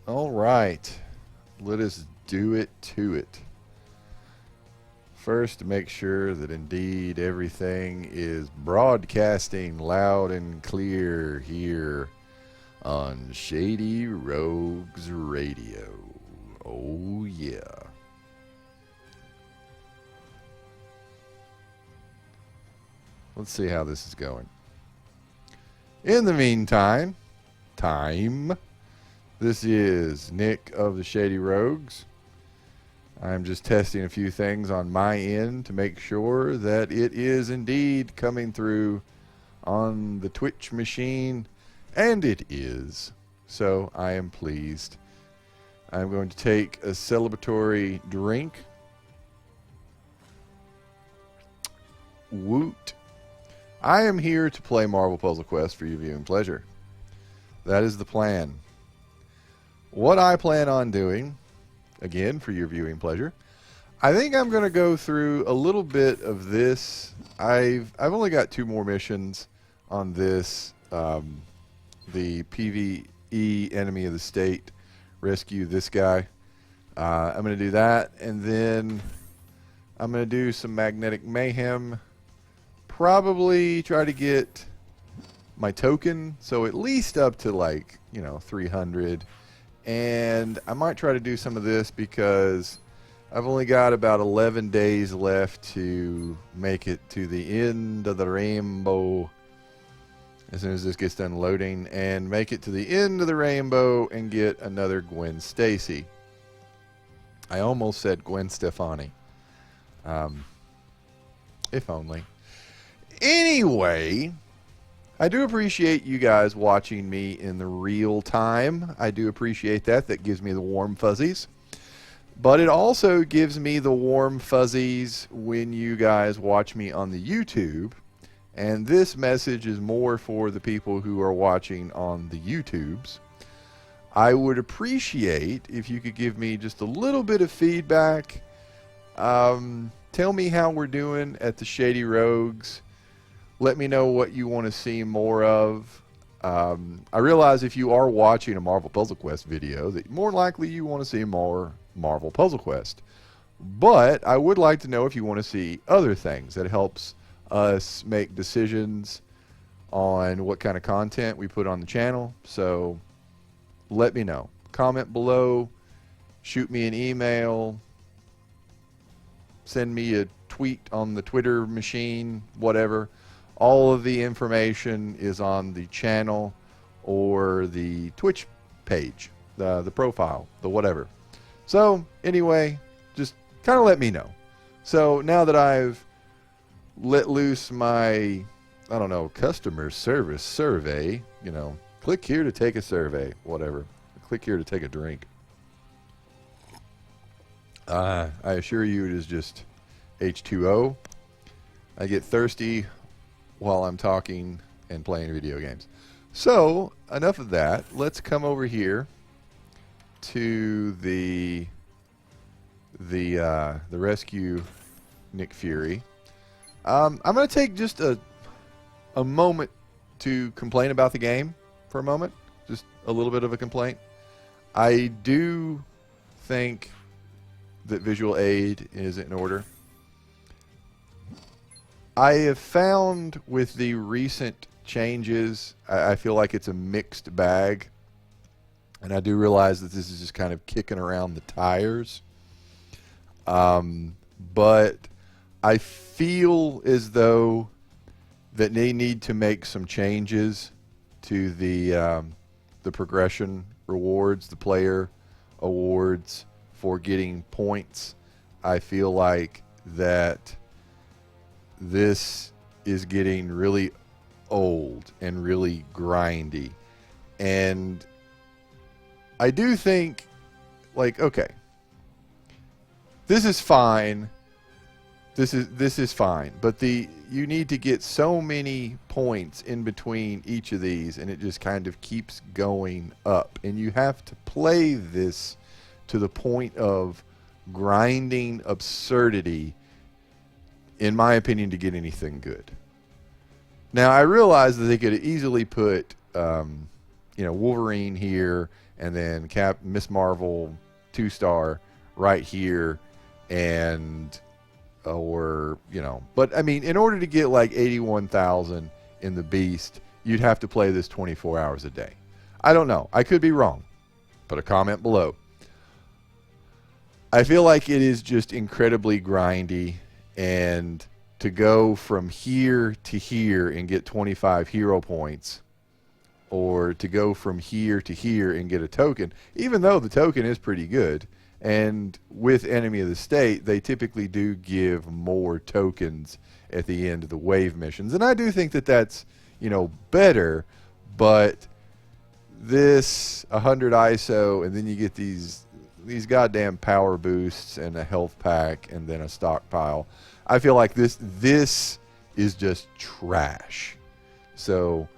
All right, let us do it to it. First, make sure that indeed everything is broadcasting loud and clear here on Shady Rogues Radio. Oh, yeah. Let's see how this is going. In the meantime, this is Nick of the Shady Rogues. I'm just testing a few things on my end to make sure that it is indeed coming through on the Twitch machine, and it is. So I am pleased. I'm going to take a celebratory drink. Woot. I am here to play Marvel Puzzle Quest for your viewing pleasure. That is the plan. What I plan on doing, again, for your viewing pleasure, I think I'm going to go through a little bit of this. I've only got 2 more missions on this. The PvE Enemy of the State, rescue this guy. I'm going to do that, and then I'm going to do some Magnetic Mayhem. Probably try to get my token, so at least up to 300. And I might try to do some of this because I've only got about 11 days left to make it to the end of the rainbow. As soon as this gets done loading, and make it to the end of the rainbow and get another Gwen Stacy. I almost said Gwen Stefani. If only. Anyway, I do appreciate you guys watching me in the real time. I do appreciate that. That gives me the warm fuzzies. But it also gives me the warm fuzzies when you guys watch me on the YouTube. And this message is more for the people who are watching on the YouTubes. I would appreciate if you could give me just a little bit of feedback. Tell me how we're doing at the Shady Rogues. Let me know what you want to see more of. I realize if you are watching a Marvel Puzzle Quest video that more likely you want to see more Marvel Puzzle Quest. But I would like to know if you want to see other things that helps us make decisions on what kind of content we put on the channel. So let me know. Comment below. Shoot me an email. Send me a tweet on the Twitter machine. Whatever. All of the information is on the channel or the Twitch page, the profile, the whatever. So anyway, just kind of let me know. So now that I've let loose my, customer service survey, click here to take a survey, whatever. Click here to take a drink. I assure you it is just H2O. I get thirsty while I'm talking and playing video games. So, enough of that. Let's come over here to the rescue Nick Fury. I'm going to take just a moment to complain about the game for a moment. Just a little bit of a complaint. I do think that visual aid is in order. I have found with the recent changes, I feel like it's a mixed bag. And I do realize that this is just kind of kicking around the tires. But I feel as though that they need to make some changes to the progression rewards, the player awards for getting points. I feel like that this is getting really old and really grindy. And I do think, okay, this is fine. This is fine, but you need to get so many points in between each of these, and it just kind of keeps going up. And you have to play this to the point of grinding absurdity, in my opinion, to get anything good. Now, I realize that they could easily put Wolverine here, and then Miss Marvel 2-star right here, and but I mean, in order to get like 81,000 in the Beast, you'd have to play this 24 hours a day. I don't know. I could be wrong. Put a comment below. I feel like it is just incredibly grindy, and to go from here to here and get 25 hero points, or to go from here to here and get a token, even though the token is pretty good, and with Enemy of the State, they typically do give more tokens at the end of the wave missions, and I do think that that's, better, but this 100 ISO, and then you get these goddamn power boosts and a health pack and then a stockpile. I feel like this is just trash. So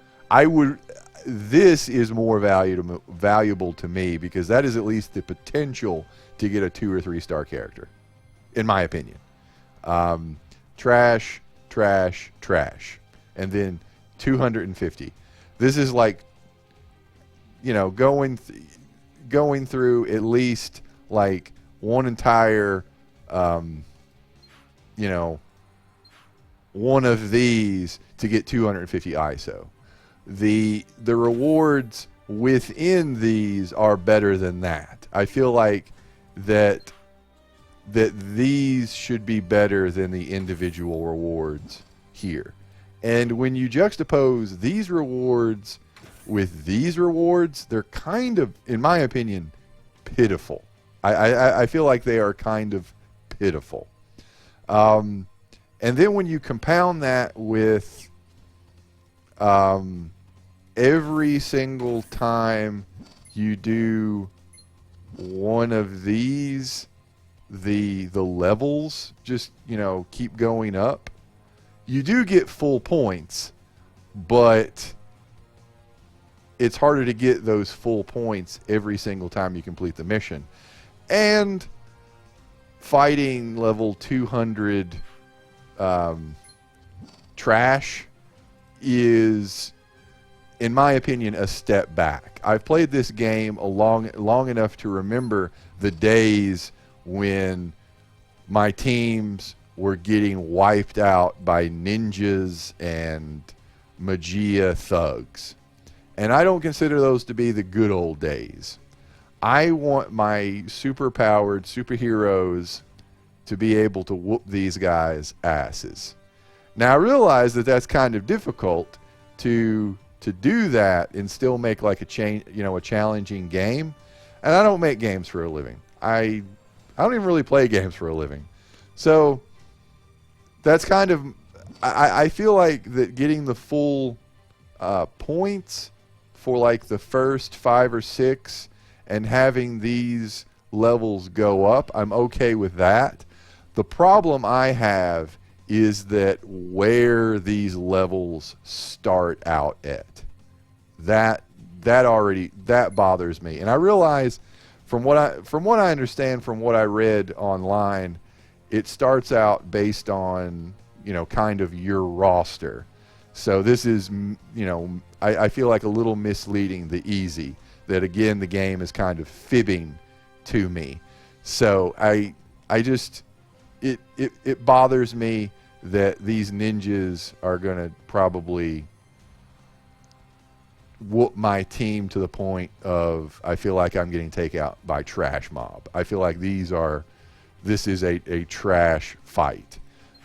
this is more valuable to me, because that is at least the potential to get a 2 or 3 star character, in my opinion. Trash, trash, trash, and then 250. This is like, going through at least like one entire, one of these to get 250 ISO. The rewards within these are better than that. I feel like that these should be better than the individual rewards here. And when you juxtapose these rewards with these rewards, they're kind of, in my opinion, pitiful. I feel like they are kind of pitiful. And then when you compound that with every single time you do one of these, the levels just, keep going up. You do get full points, but it's harder to get those full points every single time you complete the mission. And fighting level 200 trash is, in my opinion, a step back. I've played this game long enough to remember the days when my teams were getting wiped out by ninjas and Magia thugs. And I don't consider those to be the good old days. I want my super-powered superheroes to be able to whoop these guys' asses. Now, I realize that that's kind of difficult to do that and still make like a challenging game. And I don't make games for a living. I don't even really play games for a living. So that's kind of, I feel like that getting the full points for like the first 5 or 6 and having these levels go up, I'm okay with that. The problem I have is that where these levels start out at. That bothers me. And I realize from what I understand from what I read online, it starts out based on, kind of your roster. So this is, I feel like a little misleading, the easy, that again the game is kind of fibbing to me. So I just, it bothers me that these ninjas are going to probably whoop my team to the point of I feel like I'm getting taken out by trash mob. I feel like this is a trash fight.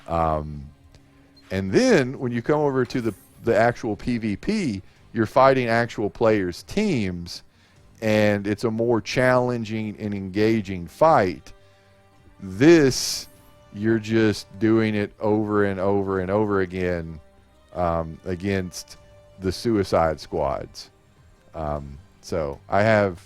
And then when you come over to the actual PvP, you're fighting actual players' teams, and it's a more challenging and engaging fight. This, you're just doing it over and over and over again against the Suicide Squads. So I have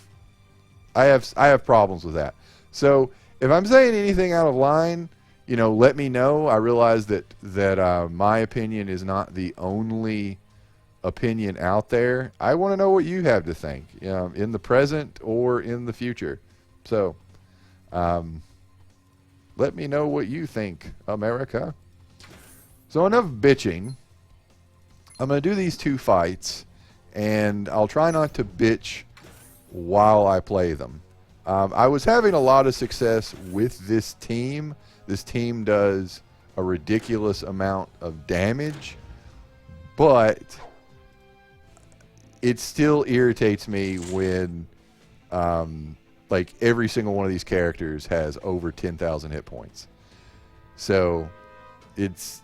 problems with that. So if I'm saying anything out of line, let me know. I realize that my opinion is not the only opinion out there. I want to know what you have to think, in the present or in the future. So let me know what you think, America. So enough bitching. I'm going to do these 2 fights, and I'll try not to bitch while I play them. I was having a lot of success with this team. This team does a ridiculous amount of damage, but it still irritates me when like every single one of these characters has over 10,000 hit points. So it's,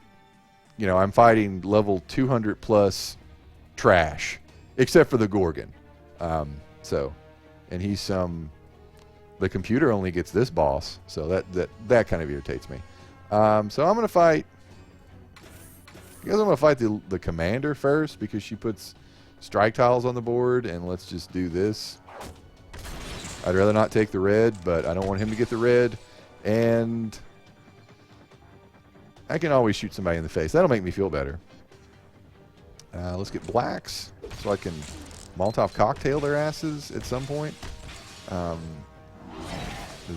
you know, I'm fighting level 200 plus trash, except for the Gorgon. And he's the computer only gets this boss, so that kind of irritates me. So I'm gonna fight. I guess I'm gonna fight the commander first because she puts strike tiles on the board, and let's just do this. I'd rather not take the red, but I don't want him to get the red, and I can always shoot somebody in the face. That'll make me feel better. Let's get blacks so I can Molotov cocktail their asses at some point.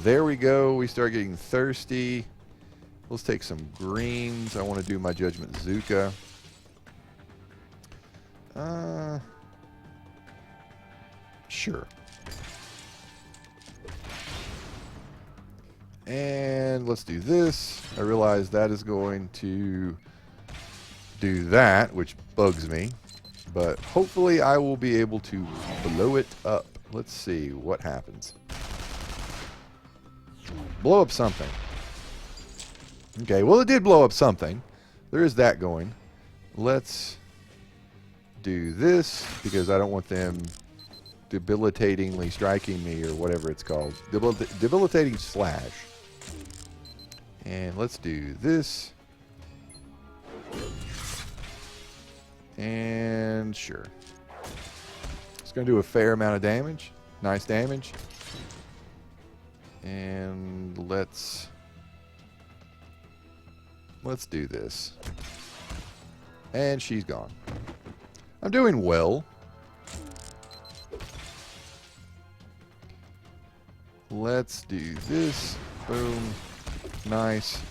There we go. We start getting thirsty. Let's take some greens. I want to do my Judgment Zuka. Sure. And let's do this. I realize that is going to do that, which bugs me. But hopefully I will be able to blow it up. Let's see what happens. Blow up something. Okay, well it did blow up something. There is that going. Let's do this because I don't want them debilitatingly striking me or whatever it's called. Debilitating slash. And let's do this. And sure. It's going to do a fair amount of damage. Nice damage. And let's do this. And she's gone. I'm doing well. Let's do this. Boom. Nice.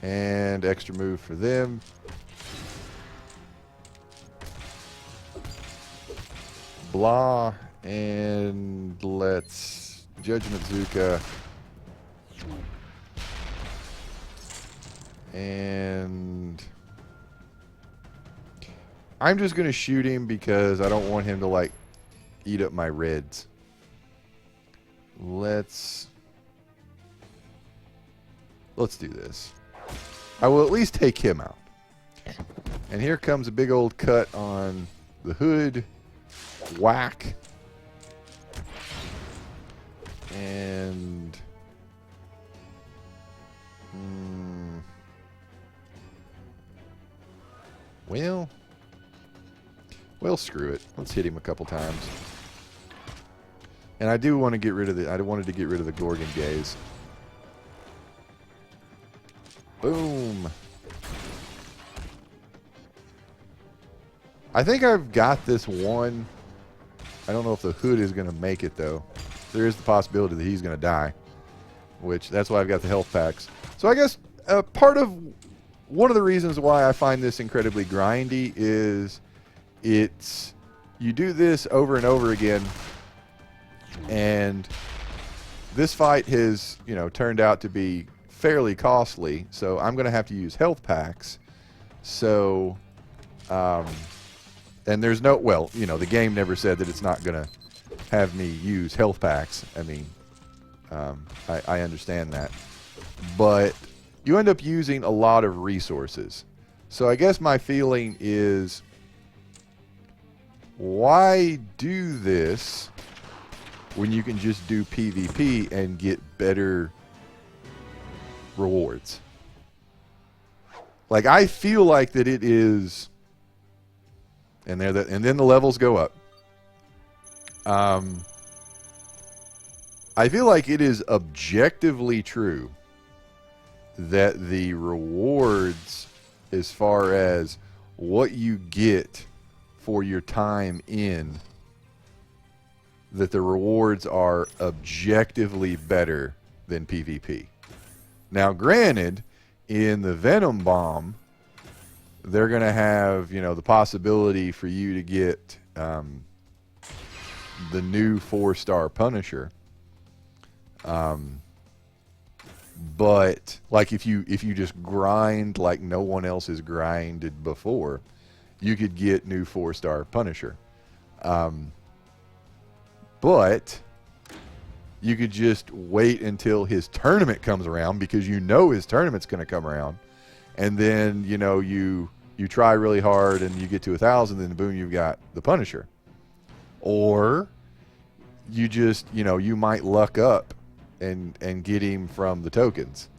And extra move for them. Blah. And let's Judgment Zuka. And I'm just going to shoot him because I don't want him to, like, eat up my reds. Let's do this. I will at least take him out. And here comes a big old cut on the hood. Whack. And well, screw it. Let's hit him a couple times. And I do want to get rid of I wanted to get rid of the Gorgon gaze. Boom. I think I've got this one. I don't know if the hood is going to make it, though. There is the possibility that he's going to die, which that's why I've got the health packs. So I guess one of the reasons why I find this incredibly grindy is you do this over and over again, and this fight has, you know, turned out to be fairly costly, so I'm going to have to use health packs. So, and there's no, well, you know, the game never said that it's not going to have me use health packs. I mean, I understand that. But you end up using a lot of resources. So I guess my feeling is, why do this when you can just do PvP and get better rewards? Like, I feel like that it is, and then the levels go up. I feel like it is objectively true that the rewards, as far as what you get for your time in, that the rewards are objectively better than PvP. Now, granted, in the Venom Bomb, they're going to have, you know, the possibility for you to get the new 4-star Punisher. But like if you just grind like no one else has grinded before, you could get new 4-star Punisher. But you could just wait until his tournament comes around, because you know his tournament's going to come around, and then you try really hard and you get to 1,000, then boom, you've got the Punisher. Or you just you might luck up and get him from the tokens.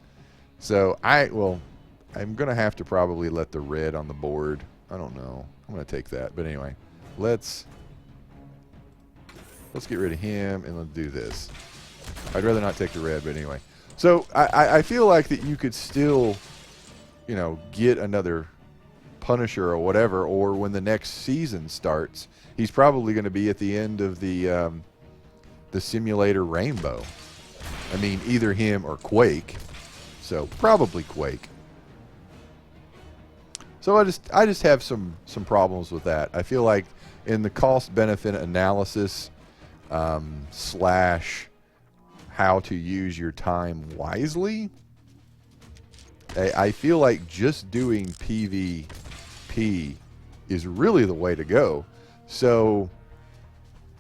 So I'm gonna have to probably let the red on the board. I don't know. I'm gonna take that. But anyway, let's get rid of him and let's do this. I'd rather not take the red, but anyway. So I feel like that you could still get another Punisher or whatever, or when the next season starts, he's probably going to be at the end of the simulator Rainbow. I mean, either him or Quake. So probably Quake. So I just have some problems with that. I feel like in the cost benefit analysis slash how to use your time wisely, I feel like just doing PvP is really the way to go. So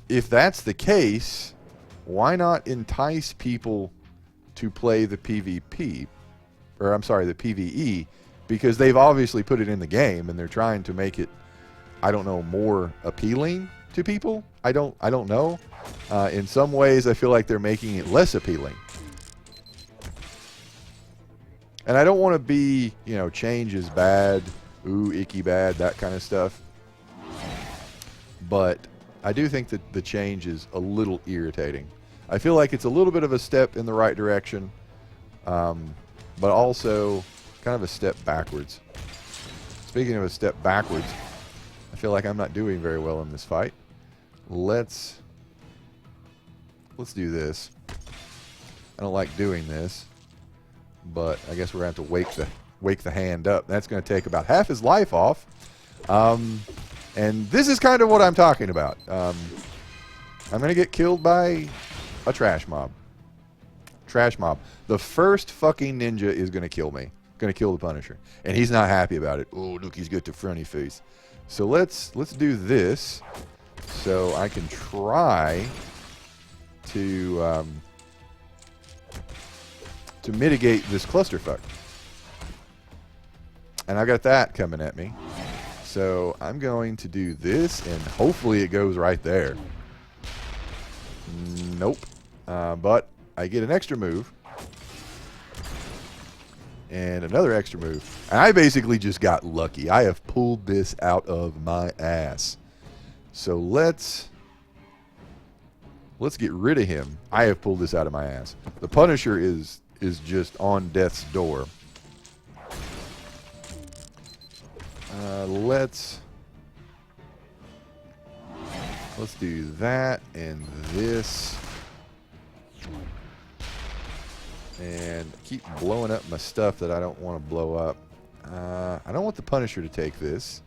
if that's the case, why not entice people to play the PvP, or I'm sorry, the PvE, because they've obviously put it in the game and they're trying to make it, I don't know, more appealing to people. I don't know. In some ways, I feel like they're making it less appealing. And I don't want to be, change is bad, ooh, icky bad, that kind of stuff. But I do think that the change is a little irritating. I feel like it's a little bit of a step in the right direction, but also kind of a step backwards. Speaking of a step backwards, I feel like I'm not doing very well in this fight. Let's do this. I don't like doing this, but I guess we're going to have to wake the hand up. That's going to take about half his life off. And this is kind of what I'm talking about. I'm going to get killed by a trash mob. Trash mob. The first fucking ninja is going to kill me. Going to kill the Punisher. And he's not happy about it. Oh, look, he's got the frowny face. So let's do this so I can try to mitigate this clusterfuck. And I got that coming at me. So I'm going to do this, and hopefully it goes right there. Nope. But I get an extra move. And another extra move. And I basically just got lucky. I have pulled this out of my ass. So let's get rid of him. I have pulled this out of my ass. The Punisher is just on death's door. Let's do that and this. And keep blowing up my stuff that I don't want to blow up. I don't want the Punisher to take this,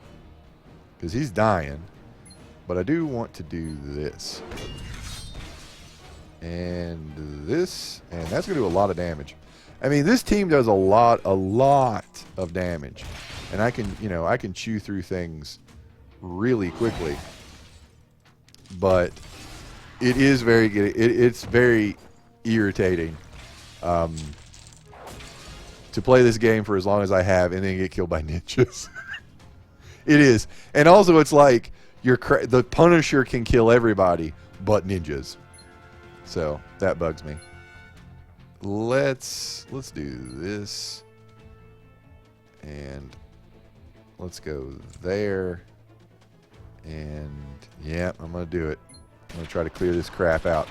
because he's dying. But I do want to do this. And this. And that's going to do a lot of damage. I mean, this team does a lot of damage. And I can chew through things really quickly. But it is very good. It's very irritating to play this game for as long as I have and then get killed by ninjas. It is. And also it's like the Punisher can kill everybody but ninjas. So that bugs me. Let's do this. And let's go there. And yeah, I'm going to do it. I'm going to try to clear this crap out.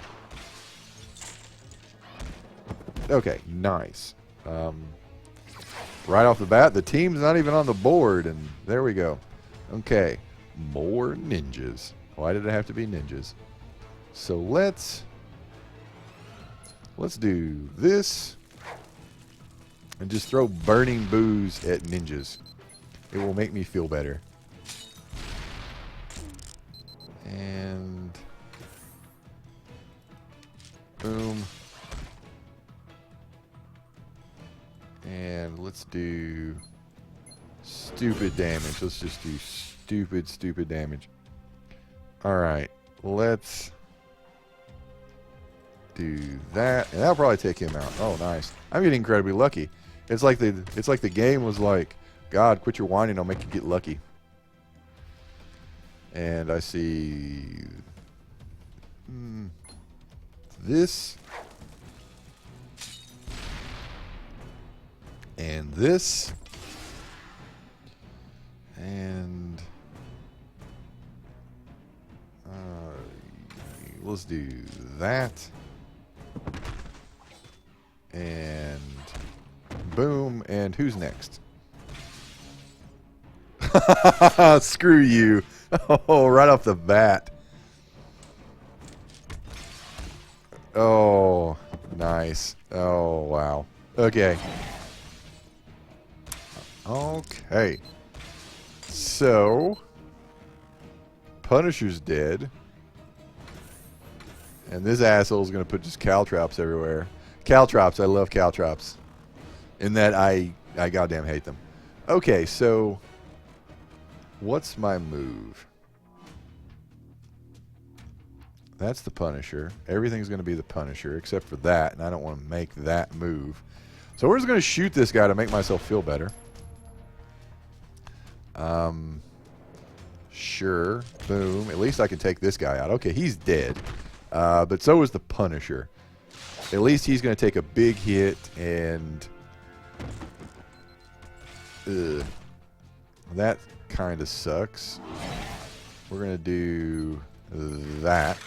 Okay, nice. Right off the bat, the team's not even on the board, and there we go. Okay, more ninjas. Why did it have to be ninjas? So let's do this and just throw burning booze at ninjas. It will make me feel better. And boom. And let's do stupid damage. Let's just do stupid damage. Alright, let's do that. And that'll probably take him out. Oh, nice. I'm getting incredibly lucky. It's like the game was like, God, quit your whining, I'll make you get lucky. And I see this and this and let's do that and boom. And who's next? Screw you. Oh, right off the bat. Oh, nice. Oh, wow. Okay. Okay. So, Punisher's dead. And this asshole's going to put just caltrops everywhere. Caltrops. I love caltrops. In that I goddamn hate them. Okay, so what's my move? That's the Punisher. Everything's going to be the Punisher except for that, and I don't want to make that move. So we're just going to shoot this guy to make myself feel better. Sure. Boom. At least I can take this guy out. Okay, he's dead. But so is the Punisher. At least he's going to take a big hit, and that kind of sucks. We're going to do that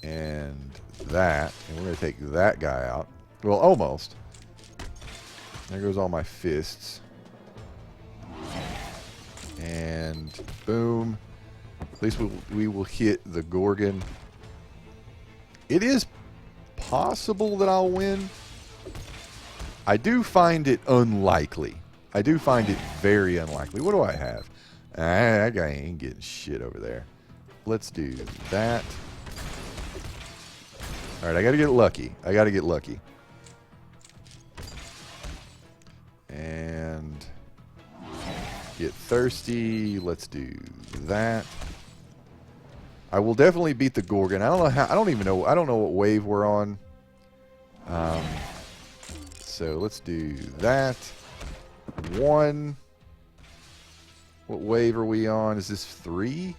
and that, and we're going to take that guy out. Well, almost. There goes all my fists. And boom. At least we will hit the Gorgon. It is possible that I'll win. I do find it unlikely. I do find it very unlikely. What do I have? That guy ain't getting shit over there. Let's do that. Alright, I gotta get lucky. I gotta get lucky. And get thirsty. Let's do that. I will definitely beat the Gorgon. I don't know how. I don't even know. I don't know what wave we're on. So let's do that. 1. What wave are we on? Is this 3?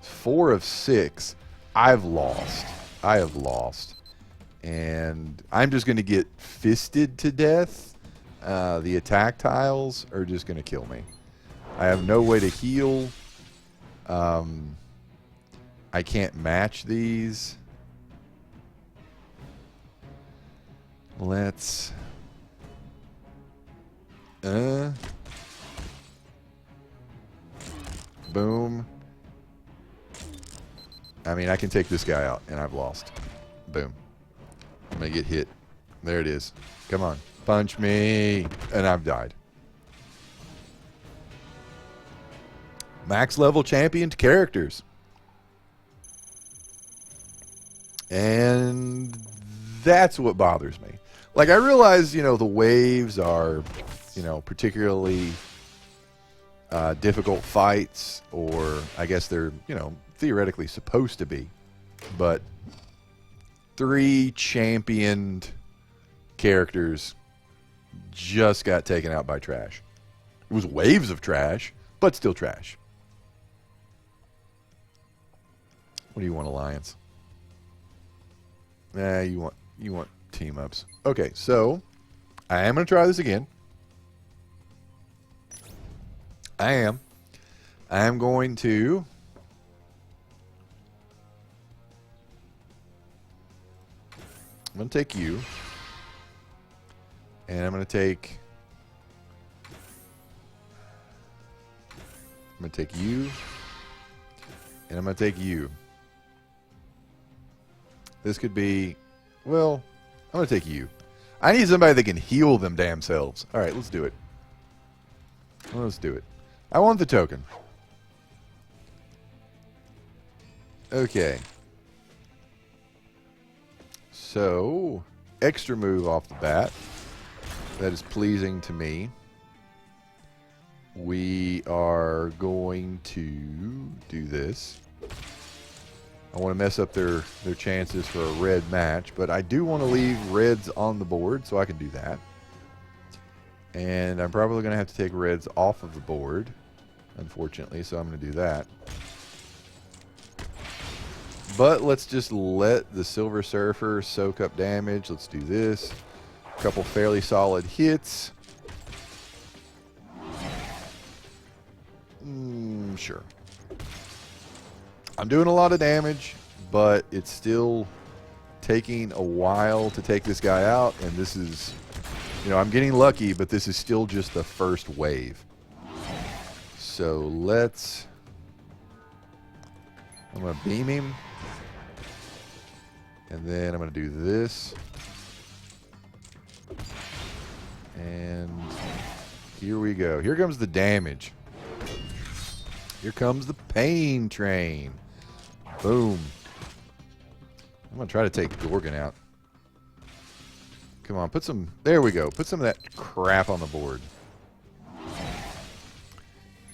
4 of 6. I've lost. I have lost. And I'm just going to get fisted to death. The attack tiles are just going to kill me. I have no way to heal. I can't match these. Let's boom. I mean, I can take this guy out, and I've lost. Boom. I'm going to get hit. There it is. Come on. Punch me. And I've died. Max level championed characters. And that's what bothers me. Like, I realize, you know, the waves are, you know, particularly difficult fights, or I guess they're, you know, theoretically supposed to be. But 3 championed characters just got taken out by trash. It was waves of trash, but still trash. What do you want, Alliance? Nah, you want team ups. Okay, so I am going to try this again. I am going to take you, and I'm going to take you, and I'm going to take you. This could be, well, I'm going to take you. I need somebody that can heal them damn selves. All right, let's do it. Let's do it. I want the token. Okay. So, extra move off the bat. That is pleasing to me. We are going to do this. I want to mess up their chances for a red match, but I do want to leave reds on the board, so I can do that. And I'm probably going to have to take reds off of the board, unfortunately, so I'm going to do that. But let's just let the Silver Surfer soak up damage. Let's do this. A couple fairly solid hits. Sure. I'm doing a lot of damage, but it's still taking a while to take this guy out. And this is, you know, I'm getting lucky, but this is still just the first wave. So let's... I'm going to beam him. And then I'm going to do this. And here we go. Here comes the damage. Here comes the pain train. Boom. I'm going to try to take Gorgon out. Come on, put some... There we go. Put some of that crap on the board.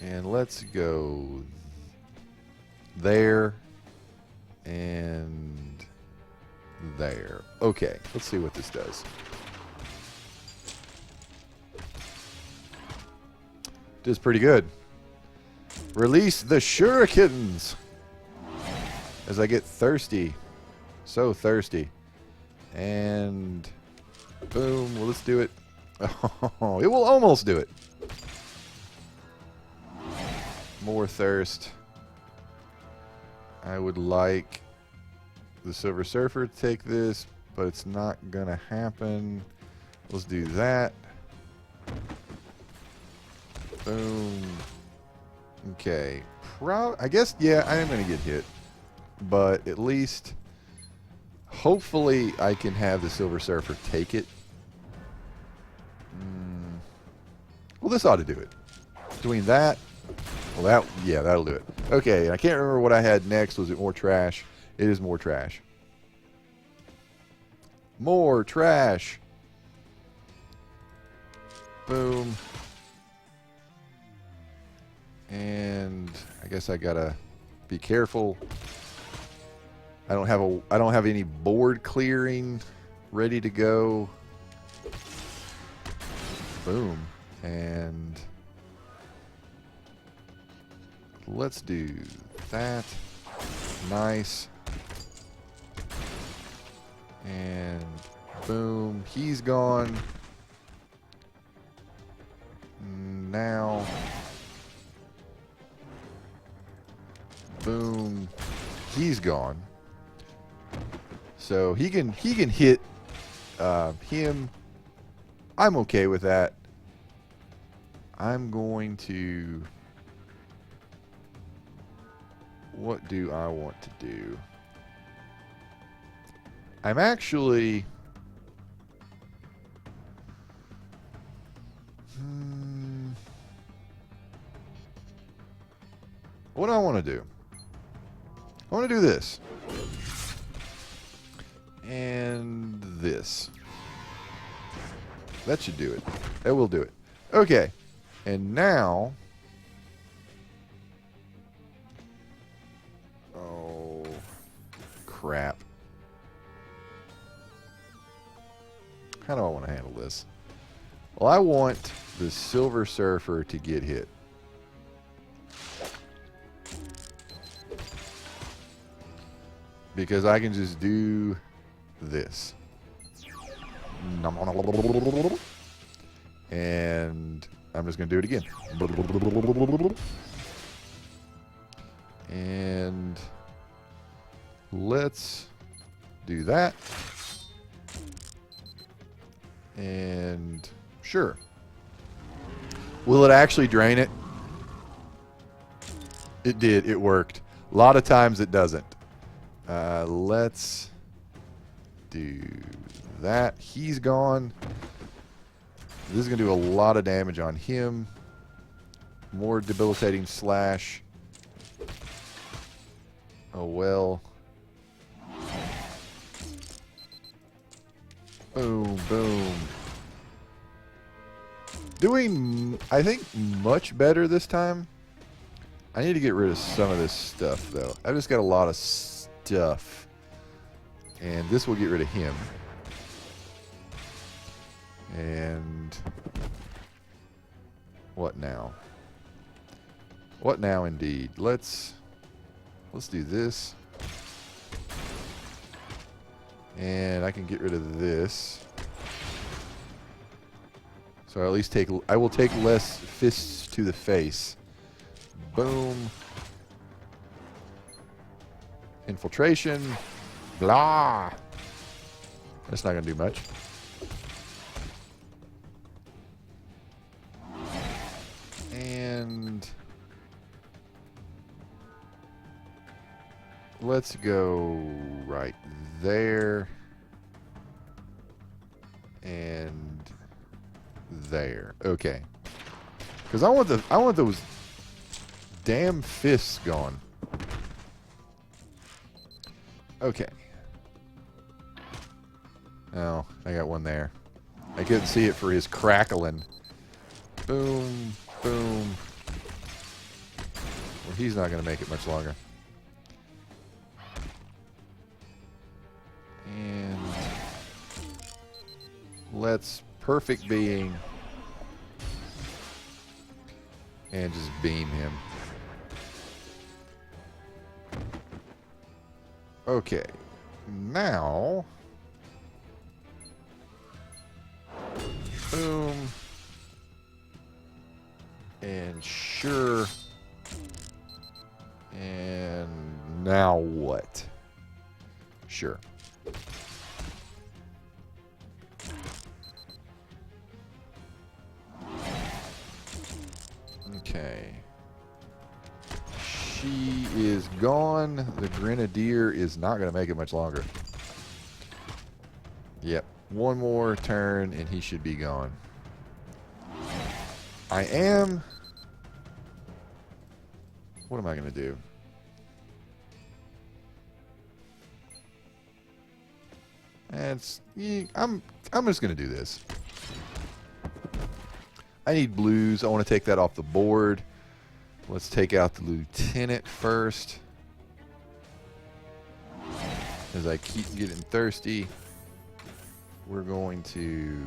And let's go there and there. Okay, let's see what this does. Does pretty good. Release the shurikens as I get thirsty. So thirsty. And boom. Well, let's do it. Oh, it will almost do it. More thirst. I would like the Silver Surfer to take this, but it's not going to happen. Let's do that. Boom. Okay. I guess, yeah, I am going to get hit. But at least, hopefully, I can have the Silver Surfer take it. Well, this ought to do it. Doing that. Well, yeah, that'll do it. Okay, I can't remember what I had next. Was it more trash? It is more trash. More trash. Boom. And I guess I gotta be careful. I don't have any board clearing ready to go. Boom. And let's do that. Nice. And boom. He's gone. Now. Boom. He's gone. So he can hit him. I'm okay with that. I'm going to... What do I want to do? I'm actually... What do I want to do? I want to do this. And this. That should do it. That will do it. Okay. And now... Oh, crap. How do I want to handle this? Well, I want the Silver Surfer to get hit. Because I can just do this. And I'm just going to do it again. And let's do that. And sure. Will it actually drain it? It did. It worked. A lot of times it doesn't. Let's do that. He's gone. This is going to do a lot of damage on him. More debilitating slash. Oh well. Boom, boom. Doing, I think, much better this time. I need to get rid of some of this stuff, though. I've just got a lot of stuff. And this will get rid of him. And what now? What now, indeed? Let's do this. And I can get rid of this. So at least I will take less fists to the face. Boom. Infiltration. Blah. That's not going to do much. And let's go right there. And there. Okay. Because I want those damn fists gone. Okay. Oh, I got one there. I couldn't see it for his crackling. Boom, boom. Well, he's not going to make it much longer. And let's perfect being and just beam him. Okay, now, boom, and sure, and now what? Sure. Okay. She is gone. The Grenadier is not going to make it much longer. Yep. One more turn and he should be gone. I am... What am I going to do? I'm just going to do this. I need blues. I want to take that off the board. Let's take out the lieutenant first. As I keep getting thirsty, we're going to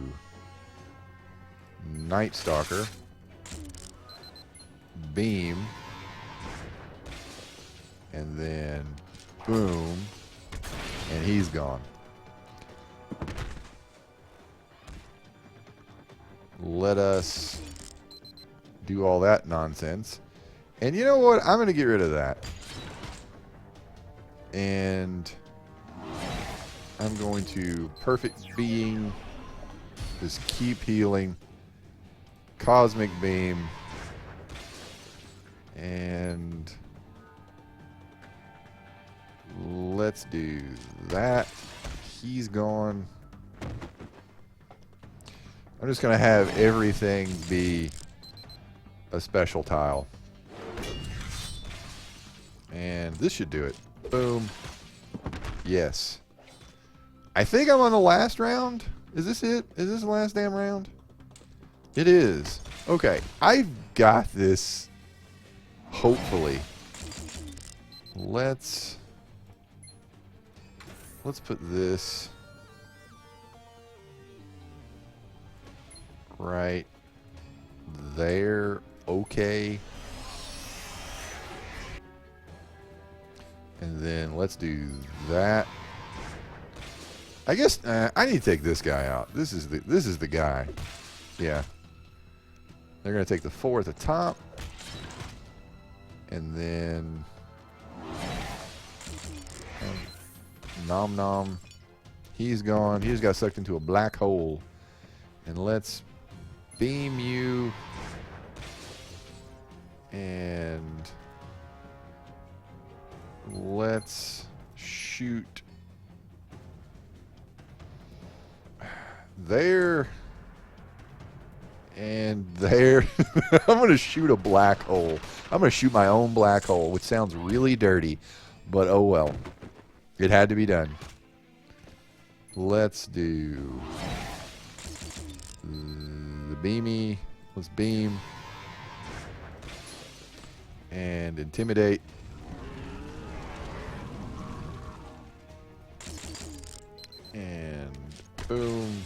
Night Stalker, beam, and then boom, and he's gone. Let us do all that nonsense. And you know what? I'm going to get rid of that. And I'm going to perfect being. Just keep healing. Cosmic beam. And let's do that. He's gone. I'm just going to have everything be a special tile. And this should do it. Boom. Yes. I think I'm on the last round. Is this it? Is this the last damn round? It is. Okay. I've got this. Hopefully. Let's put this right there. Okay. And then let's do that. I guess I need to take this guy out. This is the guy. Yeah. They're gonna take the 4 at the top, and then Nom Nom. He's gone. He just got sucked into a black hole. And let's beam you. And let's shoot there and there. I'm going to shoot a black hole. I'm going to shoot my own black hole, which sounds really dirty, But oh well. It had to be done. Let's do the beamy. Let's beam. And intimidate. And boom.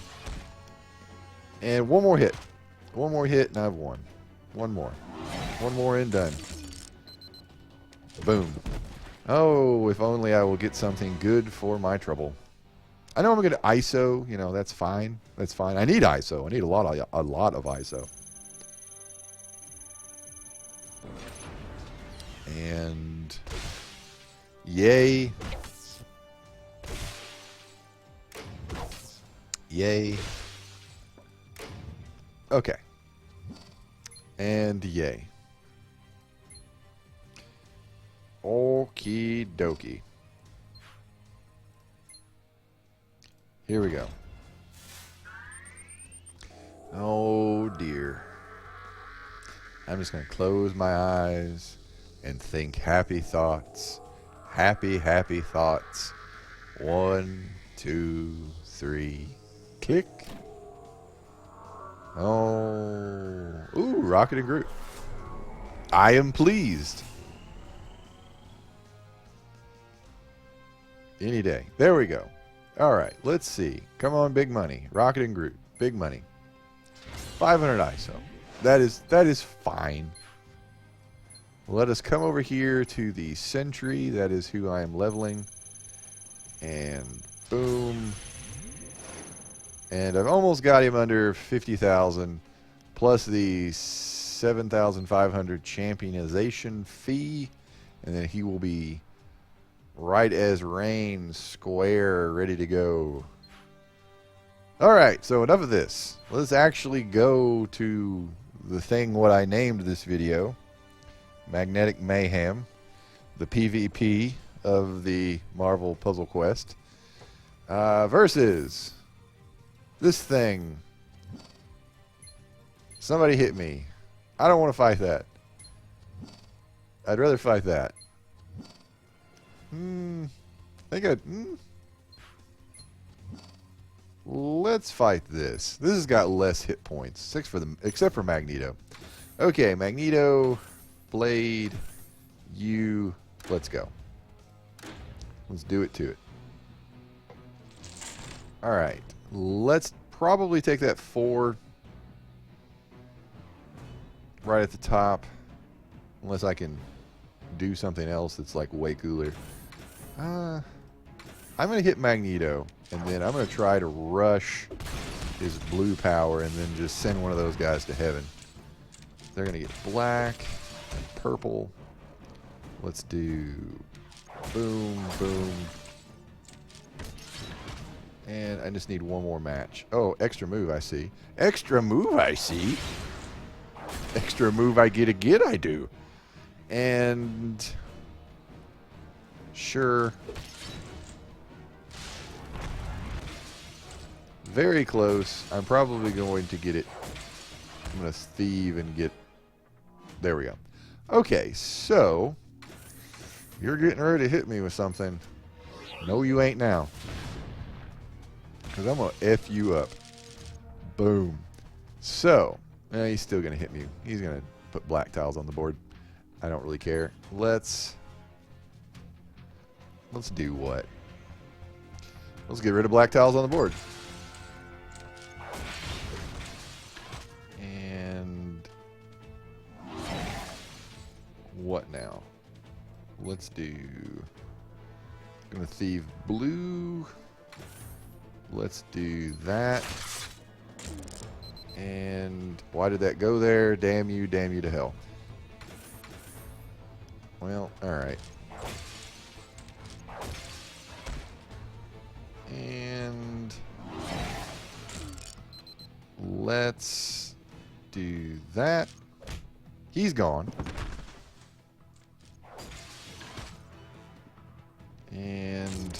And one more hit. One more hit and I've won. One more. One more and done. Boom. Oh, if only I will get something good for my trouble. I know I'm going to ISO. You know, that's fine. That's fine. I need ISO. I need a lot of ISO. And yay. Yay. Okay. And yay. Okie dokie. Here we go. Oh dear. I'm just going to close my eyes and think happy thoughts. Happy, happy thoughts. 1, 2, 3. Kick. Oh. Ooh, Rocket and Groot. I am pleased. Any day. There we go. All right, let's see. Come on, big money. Rocket and Groot. Big money. 500 ISO. That is fine. Let us come over here to the Sentry. That is who I am leveling. And boom. And I've almost got him under 50,000 plus the 7,500 championization fee. And then he will be right as rain, square, ready to go. Alright, so enough of this. Let's actually go to the thing what I named this video. Magnetic Mayhem. The PvP of the Marvel Puzzle Quest. Versus this thing. Somebody hit me. I don't want to fight that. I'd rather fight that. Let's fight this. This has got less hit points. 6 for them, except for Magneto. Okay, Magneto, Blade, you. Let's go. Let's do it to it. Alright. Let's probably take that 4 right at the top. Unless I can do something else that's like way cooler. I'm going to hit Magneto, and then I'm going to try to rush his blue power and then just send one of those guys to heaven. They're going to get black and purple. Let's do boom, boom. And I just need one more match. Oh, extra move, I see. Extra move, I see. Extra move I get again, I do. And sure. Very close. I'm probably going to get it. I'm going to thieve and get... There we go. Okay, so... You're getting ready to hit me with something. No, you ain't now. Because I'm going to F you up. Boom. So, he's still going to hit me. He's going to put black tiles on the board. I don't really care. Let's do what? Let's get rid of black tiles on the board. And what now? Let's do... I'm going to thieve blue. Let's do that. And why did that go there? Damn you to hell. Well, alright. And let's do that. He's gone. And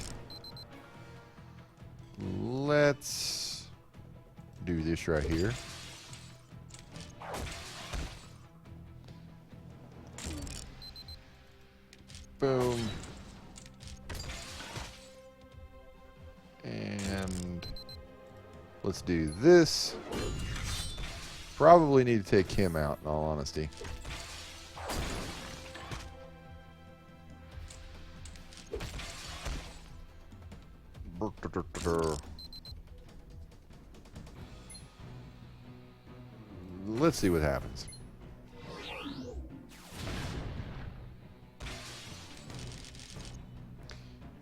let's do this right here. Boom. And let's do this. Probably need to take him out, in all honesty. Let's see what happens.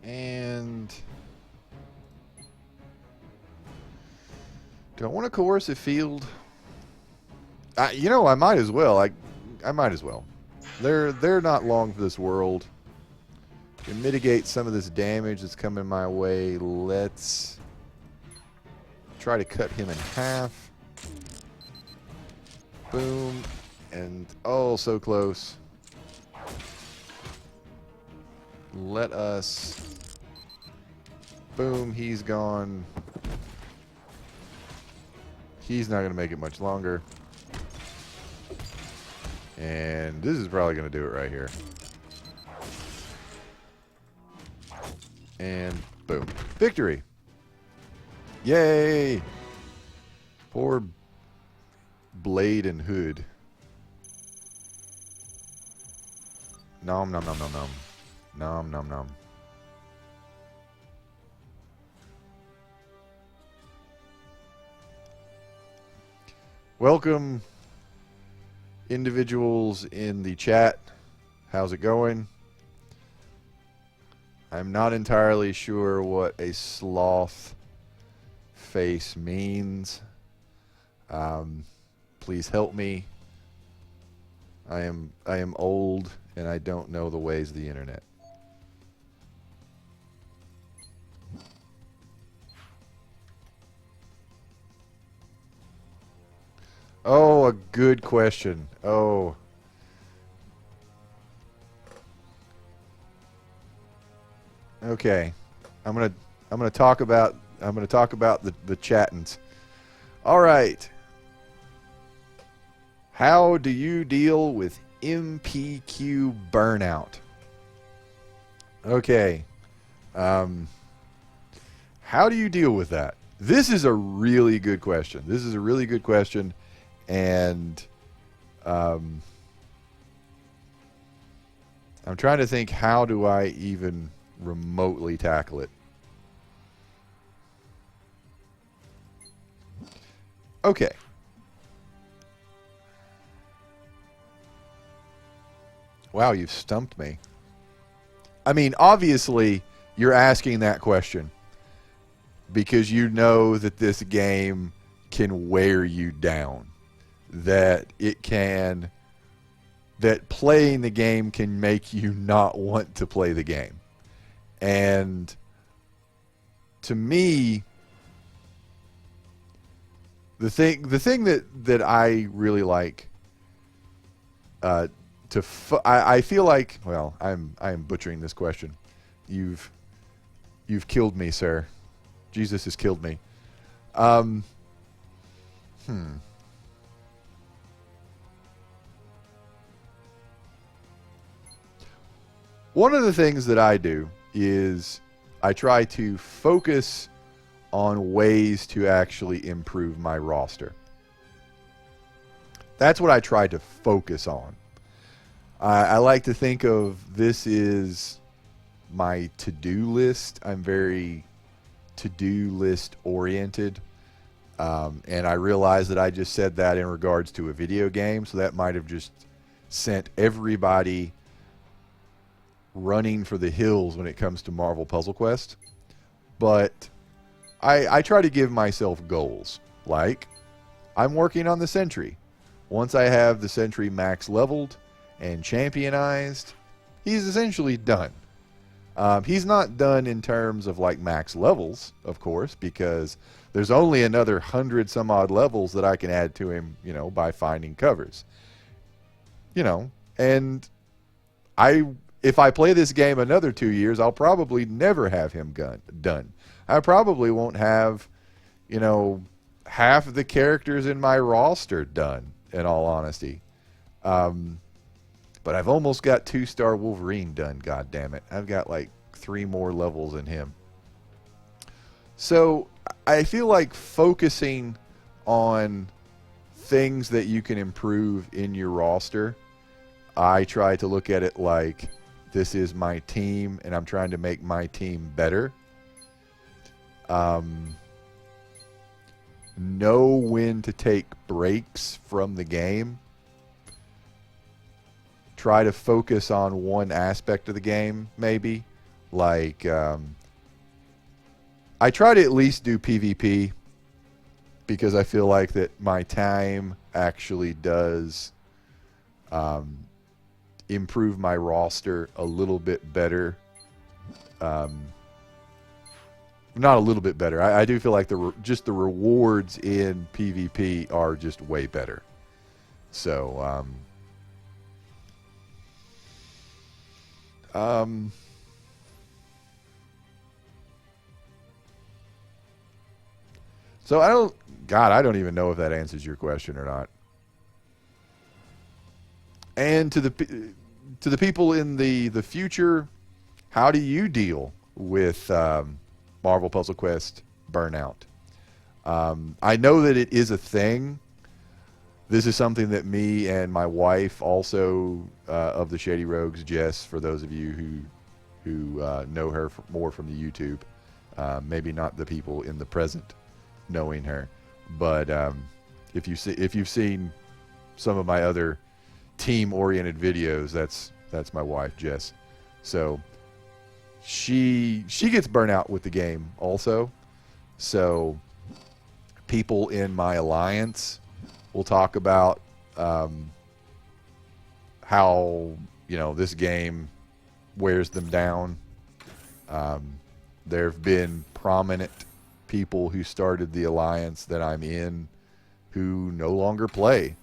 And do I want a coercive field? You know, I might as well. I might as well. They're not long for this world. To mitigate some of this damage that's coming my way, let's try to cut him in half. Boom. And oh, so close. Let us... Boom, he's gone. He's not going to make it much longer. And this is probably going to do it right here. And boom. Victory! Yay! Poor Blade and Hood. Nom nom nom nom nom. Nom nom nom. Welcome, individuals in the chat. How's it going? I'm not entirely sure what a sloth face means. Please help me. I am old and I don't know the ways of the internet. Oh, a good question. Oh. Okay. I'm gonna talk about the chattings. All right. How do you deal with MPQ burnout? Okay. How do you deal with that? This is a really good question. This is a really good question. And I'm trying to think, how do I even remotely tackle it? Okay. Wow, you've stumped me. I mean, obviously, you're asking that question because you know that this game can wear you down. That playing the game can make you not want to play the game. And to me, the thing that I really like I feel like, well, I'm butchering this question. You've killed me, sir. Jesus has killed me. One of the things that I do is I try to focus on ways to actually improve my roster. That's what I try to focus on. I like to think of this is my to-do list. I'm very to-do list oriented. And I realize that I just said that in regards to a video game, so that might have just sent everybody running for the hills when it comes to Marvel Puzzle Quest. But I try to give myself goals. Like, I'm working on the Sentry. Once I have the Sentry max leveled and championized, he's essentially done. He's not done in terms of like max levels, of course, because there's only another 100 some odd levels that I can add to him, you know, by finding covers. You know, and if I play this game another 2 years, I'll probably never have him done. I probably won't have, you know, half of the characters in my roster done, in all honesty. But I've almost got 2-star Wolverine done, goddammit. I've got like 3 more levels in him. So I feel like focusing on things that you can improve in your roster, I try to look at it like this is my team and I'm trying to make my team better. Know when to take breaks from the game. Try to focus on one aspect of the game, maybe. Like, I try to at least do PvP because I feel like that my time actually does improve my roster a little bit better. Not a little bit better. I do feel like just the rewards in PvP are just way better. So, so I don't even know if that answers your question or not. And to the people in the future, how do you deal with Marvel Puzzle Quest burnout? I know that it is a thing. This is something that me and my wife, also of the Shady Rogues, Jess, for those of you who know her more from the YouTube, maybe not the people in the present knowing her, but if you've seen some of my other team-oriented videos, that's my wife, Jess. So she gets burnt out with the game also. So people in my alliance will talk about how this game wears them down. There have been prominent people who started the alliance that I'm in who no longer play.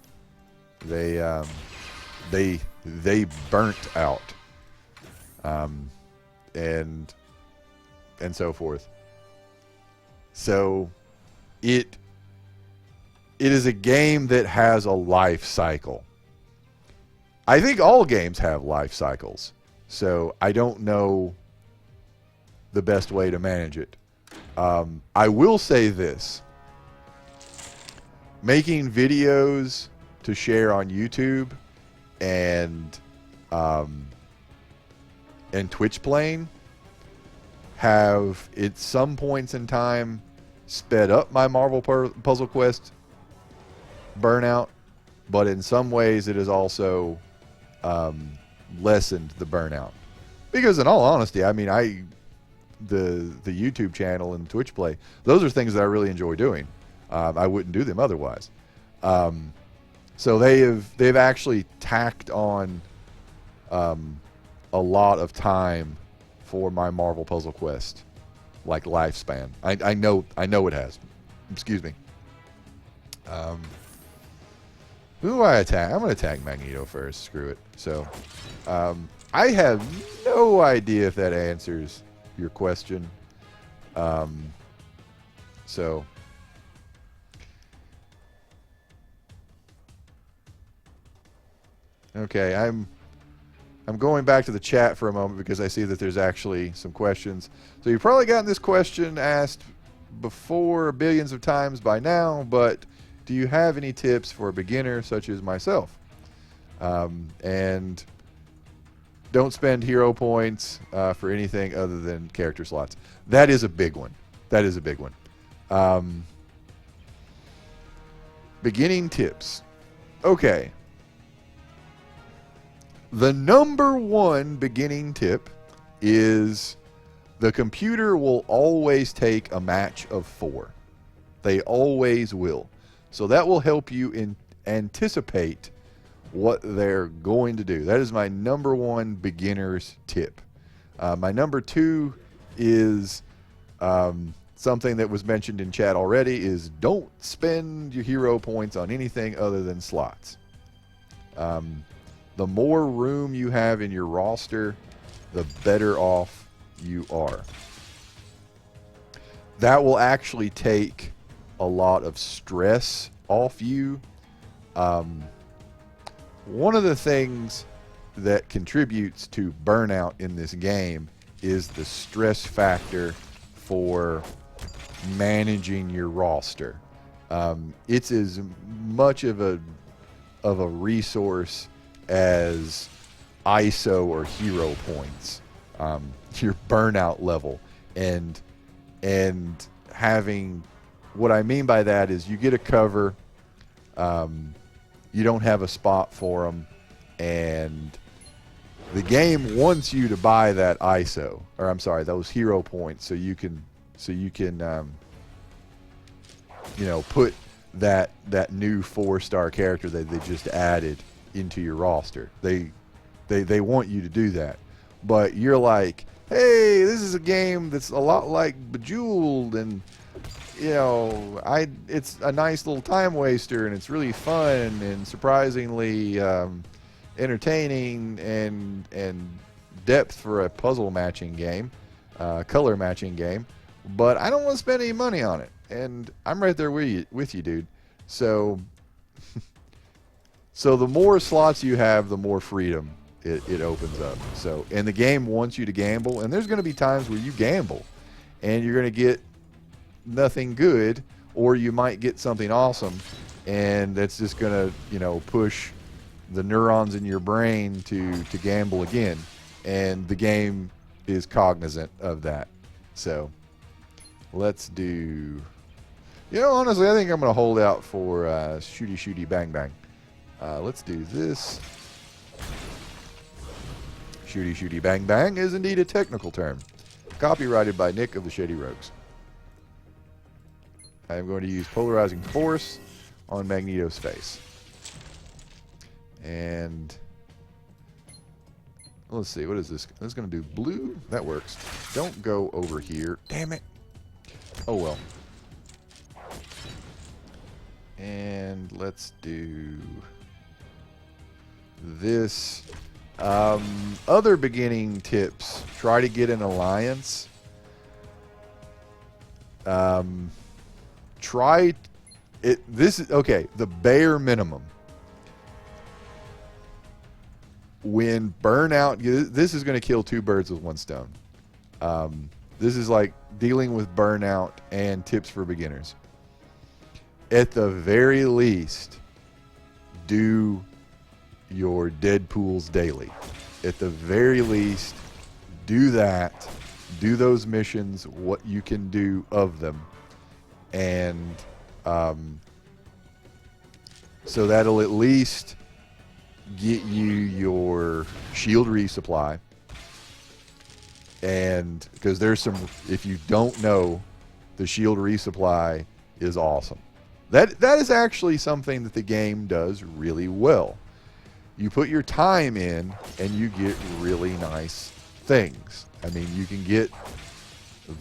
They burnt out, and so forth. So it is a game that has a life cycle. I think all games have life cycles, so I don't know the best way to manage it. I will say this: making videos to share on YouTube and Twitch playing have at some points in time sped up my Marvel Puzzle Quest burnout, but in some ways it has also lessened the burnout. Because in all honesty, I mean, the YouTube channel and Twitch play, those are things that I really enjoy doing. I wouldn't do them otherwise. So they've actually tacked on a lot of time for my Marvel Puzzle Quest, like lifespan. I know it has. Excuse me. Who do I attack? I'm going to attack Magneto first. Screw it. So, I have no idea if that answers your question. So, okay, I'm going back to the chat for a moment because I see that there's actually some questions. So you've probably gotten this question asked before billions of times by now, but do you have any tips for a beginner such as myself? And don't spend hero points for anything other than character slots. That is a big one. That is a big one. Beginning tips. Okay. The number one beginning tip is the computer will always take a match of 4. They always will. So that will help you anticipate what they're going to do. That is my number one beginner's tip. My number 2 is something that was mentioned in chat already, is don't spend your hero points on anything other than slots. The more room you have in your roster, the better off you are. That will actually take a lot of stress off you. One of the things that contributes to burnout in this game is the stress factor for managing your roster. It's as much of a resource as ISO or hero points, your burnout level, and having, what I mean by that is you get a cover, you don't have a spot for them, and the game wants you to buy that ISO, or I'm sorry, those hero points, so you can put that new 4-star character that they just added into your roster. They want you to do that, but you're like, hey, this is a game that's a lot like Bejeweled, and it's a nice little time waster, and it's really fun and surprisingly entertaining and depth for a puzzle matching game, color matching game, but I don't want to spend any money on it, and I'm right there with you, dude. So the more slots you have, the more freedom it opens up. So, and the game wants you to gamble, and there's going to be times where you gamble and you're going to get nothing good, or you might get something awesome, and that's just going to push the neurons in your brain to gamble again, and the game is cognizant of that. So let's do, honestly, I think I'm going to hold out for shooty shooty bang bang. Let's do this. Shooty shooty bang bang is indeed a technical term, copyrighted by Nick of the Shady Rogues. I am going to use polarizing force on Magneto's face. And let's see, what is this? This is going to do blue. That works. Don't go over here. Damn it. Oh well. And let's do this. Other beginning tips: try to get an alliance. Try it. This is okay. The bare minimum. When burnout, this is going to kill two birds with one stone. This is like dealing with burnout and tips for beginners. At the very least, do your Deadpools daily. At the very least, do that. Do those missions, what you can do of them. And so that'll at least get you your shield resupply. And because there's some, if you don't know, the shield resupply is awesome. That is actually something that the game does really well. You put your time in and you get really nice things. I mean, you can get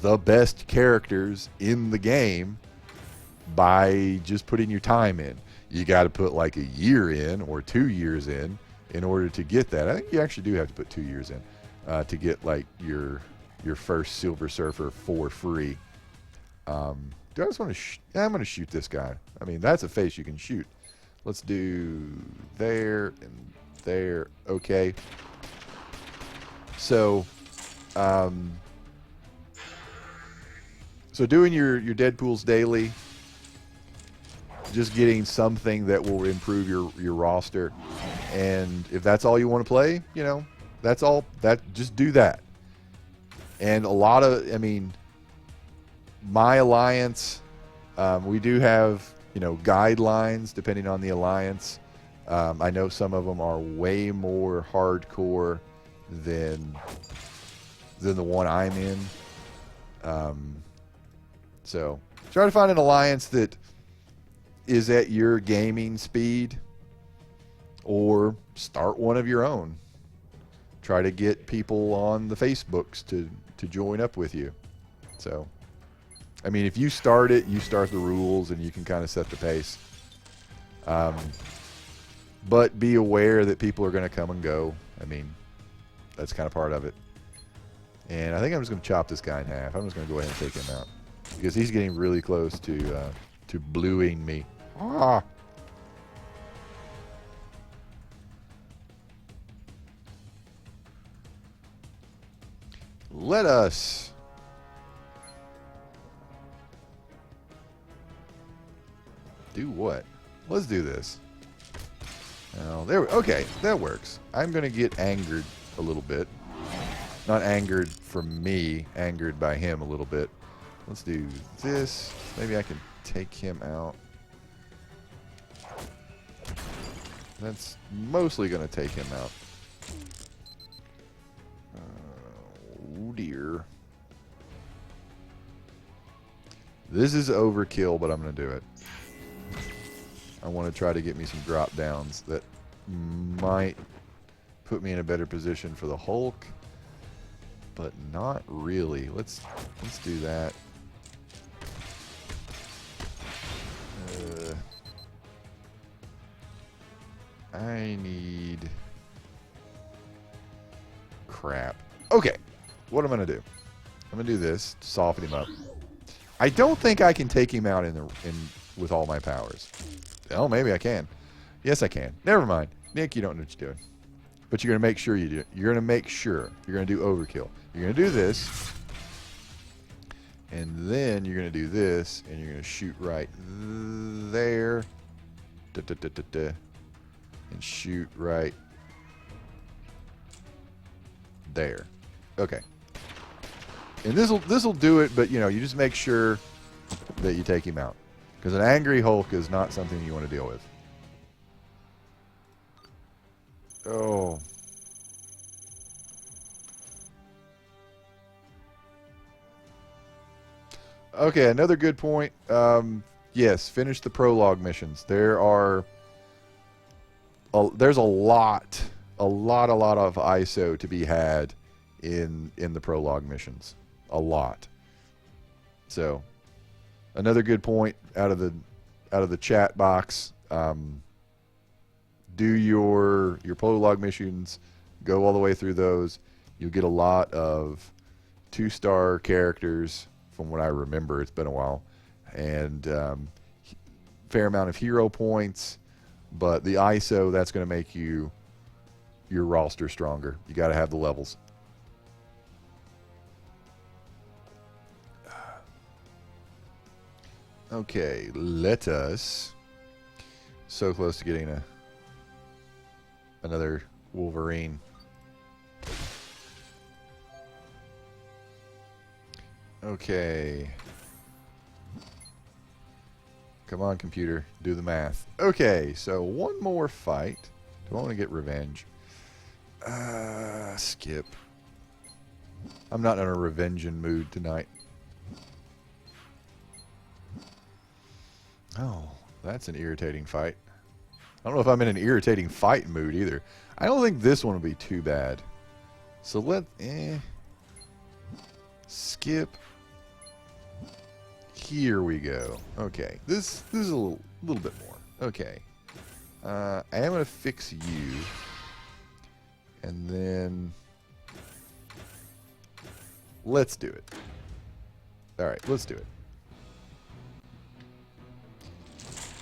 the best characters in the game by just putting your time in. You got to put like a year in or 2 years in order to get that. I think you actually do have to put 2 years in to get like your first Silver Surfer for free. Do I just want to? I'm going to shoot this guy. I mean, that's a face you can shoot. Let's do there and there. Okay. So, so doing your Deadpools daily, just getting something that will improve your roster, and if that's all you want to play, that's all. Just do that. And a lot of, I mean, my alliance, we do have guidelines depending on the alliance. I know some of them are way more hardcore than the one I'm in. So try to find an alliance that is at your gaming speed, or start one of your own. Try to get people on the Facebooks to join up with you. So, I mean, if you start it, you start the rules and you can kind of set the pace. But be aware that people are going to come and go. I mean, that's kind of part of it. And I think I'm just going to chop this guy in half. I'm just going to go ahead and take him out, because he's getting really close to bluing me. Ah! Let us Do what? Let's do this. Oh, there. Okay, that works. I'm going to get angered a little bit. Not angered from me, angered by him a little bit. Let's do this. Maybe I can take him out. That's mostly going to take him out. Oh, dear. This is overkill, but I'm going to do it. I want to try to get me some drop downs that might put me in a better position for the Hulk, but not really. Let's do that. I need crap. Okay, what I'm gonna do? I'm gonna do this to soften him up. I don't think I can take him out with all my powers. Oh, maybe I can. Yes, I can. Never mind. Nick, you don't know what you're doing. But you're going to make sure you do it. You're going to make sure. You're going to do overkill. You're going to do this. And then you're going to do this. And you're going to shoot right there. And shoot right there. Okay. And this'll do it, but, you know, you just make sure that you take him out. Because an angry Hulk is not something you want to deal with. Oh. Okay, another good point. Yes, finish the prologue missions. There's a lot of ISO to be had in the prologue missions. A lot. So, another good point out of the chat box. Do your prologue missions. Go all the way through those. You'll get a lot of 2-star characters. From what I remember, it's been a while, and fair amount of hero points. But the ISO, that's going to make your roster stronger. You got to have the levels. Okay, let us. So close to getting another Wolverine. Okay. Come on, computer. Do the math. Okay, so one more fight. Do I want to get revenge? Skip. I'm not in a revenging mood tonight. Oh, that's an irritating fight. I don't know if I'm in an irritating fight mood either. I don't think this one will be too bad. So skip. Here we go. Okay, this is a little bit more. Okay, I am gonna fix you, and then let's do it. All right, let's do it.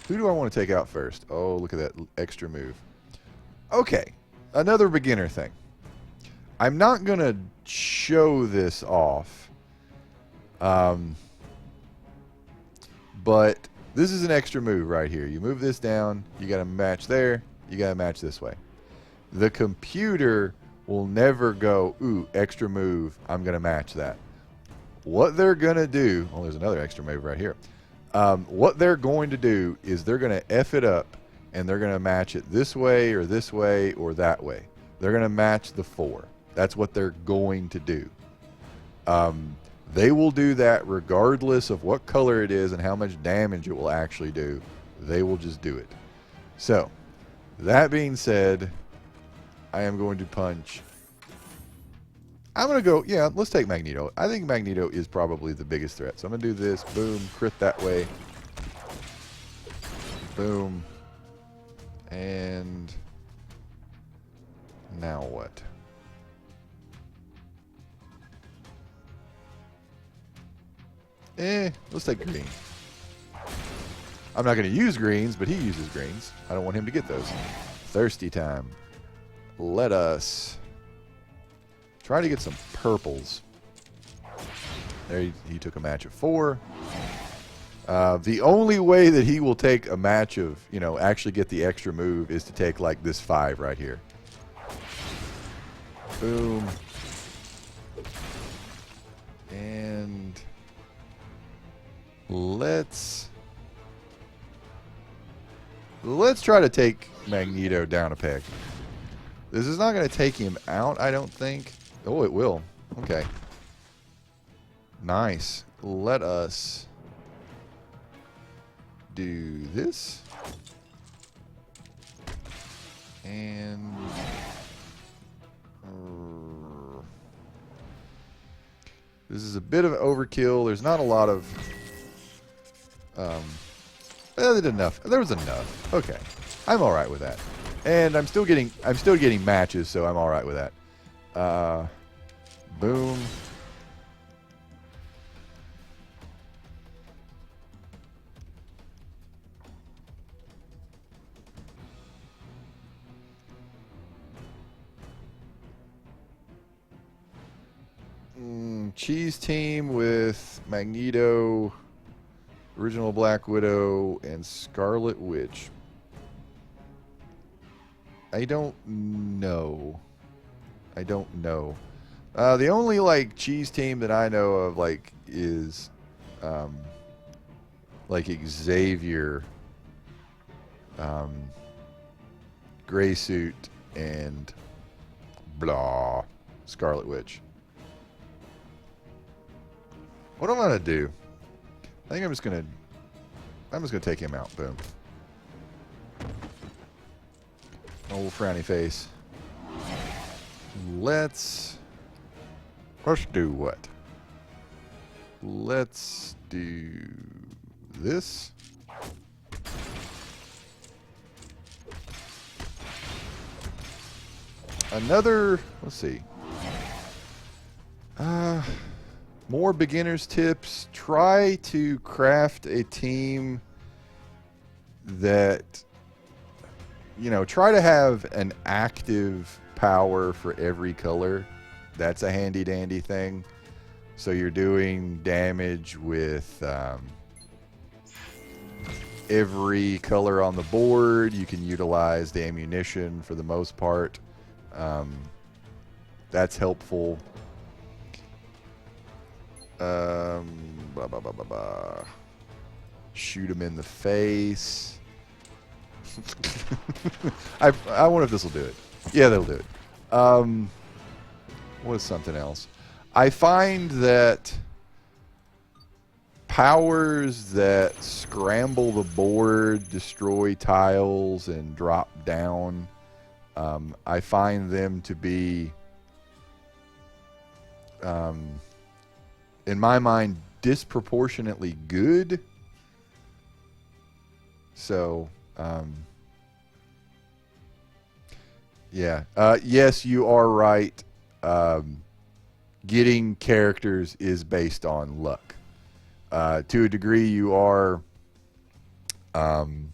Who do I want to take out first? Oh, look at that extra move. Okay, another beginner thing. I'm not gonna show this off. But this is an extra move right here. You move this down, you got to match there, you got to match this way. The computer will never go, ooh, extra move, I'm going to match that. What they're going to do, oh, there's another extra move right here. What they're going to do is they're going to F it up, and they're going to match it this way or that way. They're going to match the 4. That's what they're going to do. They will do that regardless of what color it is and how much damage it will actually do. They will just do it. So, that being said, I am going to punch. I'm going to go, yeah, let's take Magneto. I think Magneto is probably the biggest threat. So I'm going to do this. Boom. Crit that way. Boom. And now what? Let's take green. I'm not going to use greens, but he uses greens. I don't want him to get those. Thirsty time. Let us try to get some purples. There he took a match of 4. The only way that he will take a match of, actually get the extra move is to take like this 5 right here. Boom. And let's try to take Magneto down a peg. This is not going to take him out, I don't think. Oh, it will. Okay. Nice. Let us do this. And this is a bit of overkill. There's not a lot of they did enough. There was enough. Okay. I'm all right with that. And I'm still getting matches, so I'm all right with that. Boom. Cheese team with Magneto, original Black Widow, and Scarlet Witch. I don't know. The only like cheese team that I know of like is like Xavier, Gray Suit, and blah, Scarlet Witch. What I'm gonna do? I think I'm just gonna take him out. Boom. Old frowny face. Let's do what? Let's do this. Another, let's see. More beginner's tips. Try to craft a team that, try to have an active power for every color. That's a handy dandy thing. So you're doing damage with every color on the board. You can utilize the ammunition for the most part. That's helpful. Blah, blah, blah, blah, blah. Shoot him in the face. I wonder if this will do it. Yeah, that'll do it. What is something else? I find that powers that scramble the board, destroy tiles, and drop down, I find them to be, in my mind, disproportionately good. So, yeah. Yes, you are right. Getting characters is based on luck. To a degree, you are kind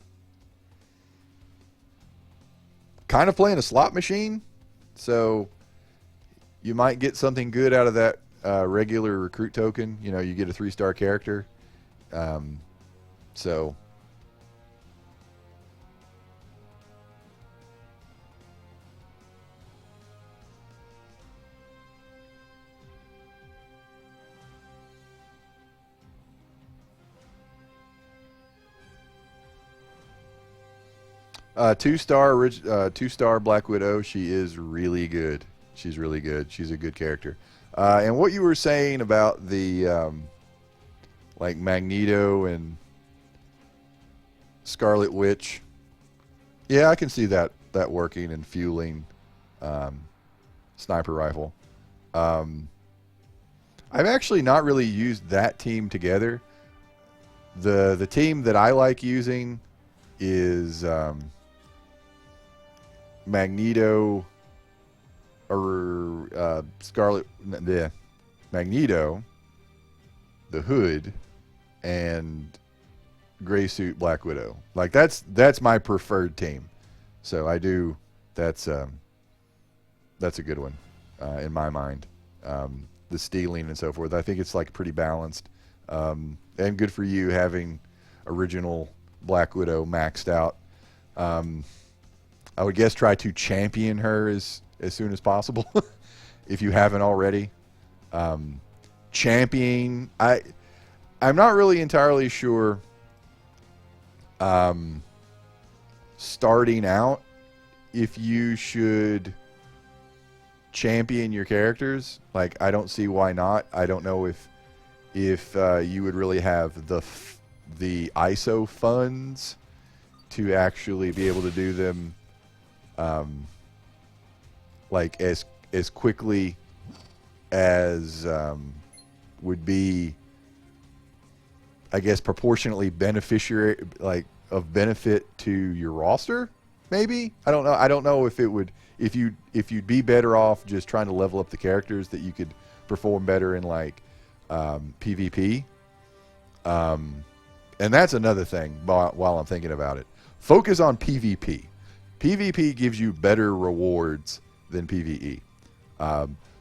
of playing a slot machine. So you might get something good out of that regular recruit token. You get a 3-star character. So... two-star Black Widow. She is really good. She's really good. She's a good character. And what you were saying about the like Magneto and Scarlet Witch, yeah, I can see that working and fueling sniper rifle. I've actually not really used that team together. The team that I like using is Magneto or Magneto, the Hood, and Gray Suit Black Widow. Like that's my preferred team. So I do. That's a good one in my mind. The stealing and so forth. I think it's like pretty balanced. And good for you having original Black Widow maxed out. I would guess try to champion her as soon as possible if you haven't already. Championing, I'm not really entirely sure. Starting out, if you should champion your characters, like I don't see why not. I don't know if you would really have the ISO funds to actually be able to do them, like as quickly as would be, I guess, proportionately beneficiary, like of benefit to your roster. Maybe, I don't know. I don't know if it would, if you'd be better off just trying to level up the characters that you could perform better in, like PvP. And that's another thing. While I'm thinking about it, focus on PvP. PvP gives you better rewards than PvE.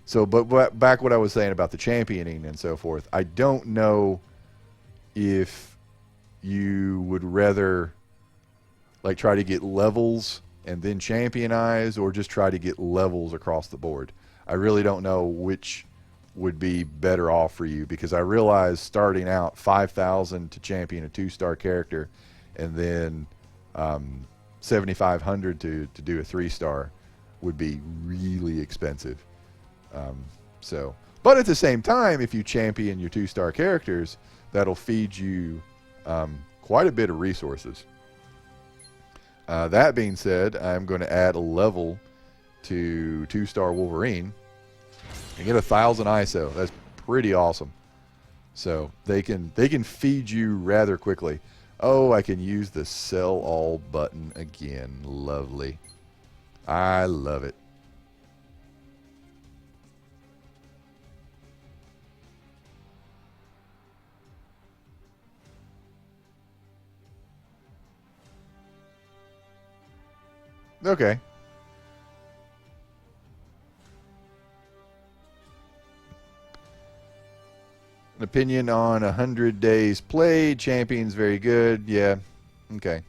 So, but back what I was saying about the championing and so forth, I don't know if you would rather like try to get levels and then championize, or just try to get levels across the board. I really don't know which would be better off for you, because I realize starting out 5,000 to champion a 2-star character, and then 7,500 to do a 3-star would be really expensive. But at the same time, if you champion your 2-star characters, that'll feed you quite a bit of resources. That being said, I'm going to add a level to 2-star Wolverine and get 1,000 ISO. That's pretty awesome. So they can feed you rather quickly. Oh, I can use the sell all button again. Lovely. I love it. Okay. An opinion on 100 days played. Champion's very good. Yeah. Okay.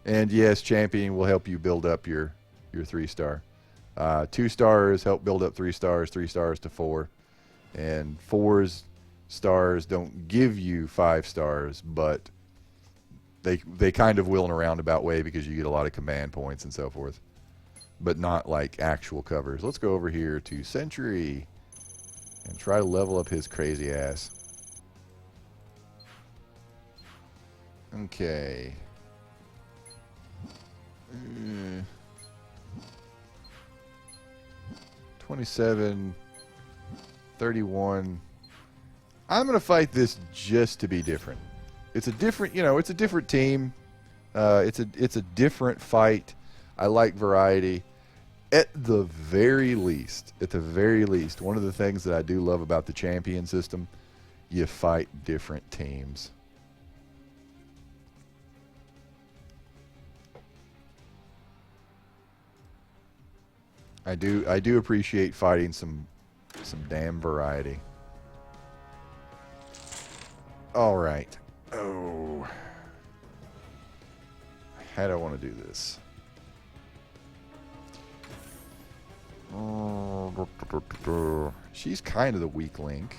And yes, champion will help you build up your 3-star. 2 stars help build up 3 stars. 3 stars to 4, and 4 stars don't give you 5 stars, but they kind of will in a roundabout way, because you get a lot of command points and so forth, but not like actual covers. Let's go over here to Sentry and try to level up his crazy ass. Okay. 27, 31. I'm going to fight this just to be different. It's a different, it's a different team. It's a different fight. I like variety. At the very least, one of the things that I do love about the champion system, you fight different teams. I do appreciate fighting some damn variety. All right. Oh. How do I want to do this? She's kind of the weak link,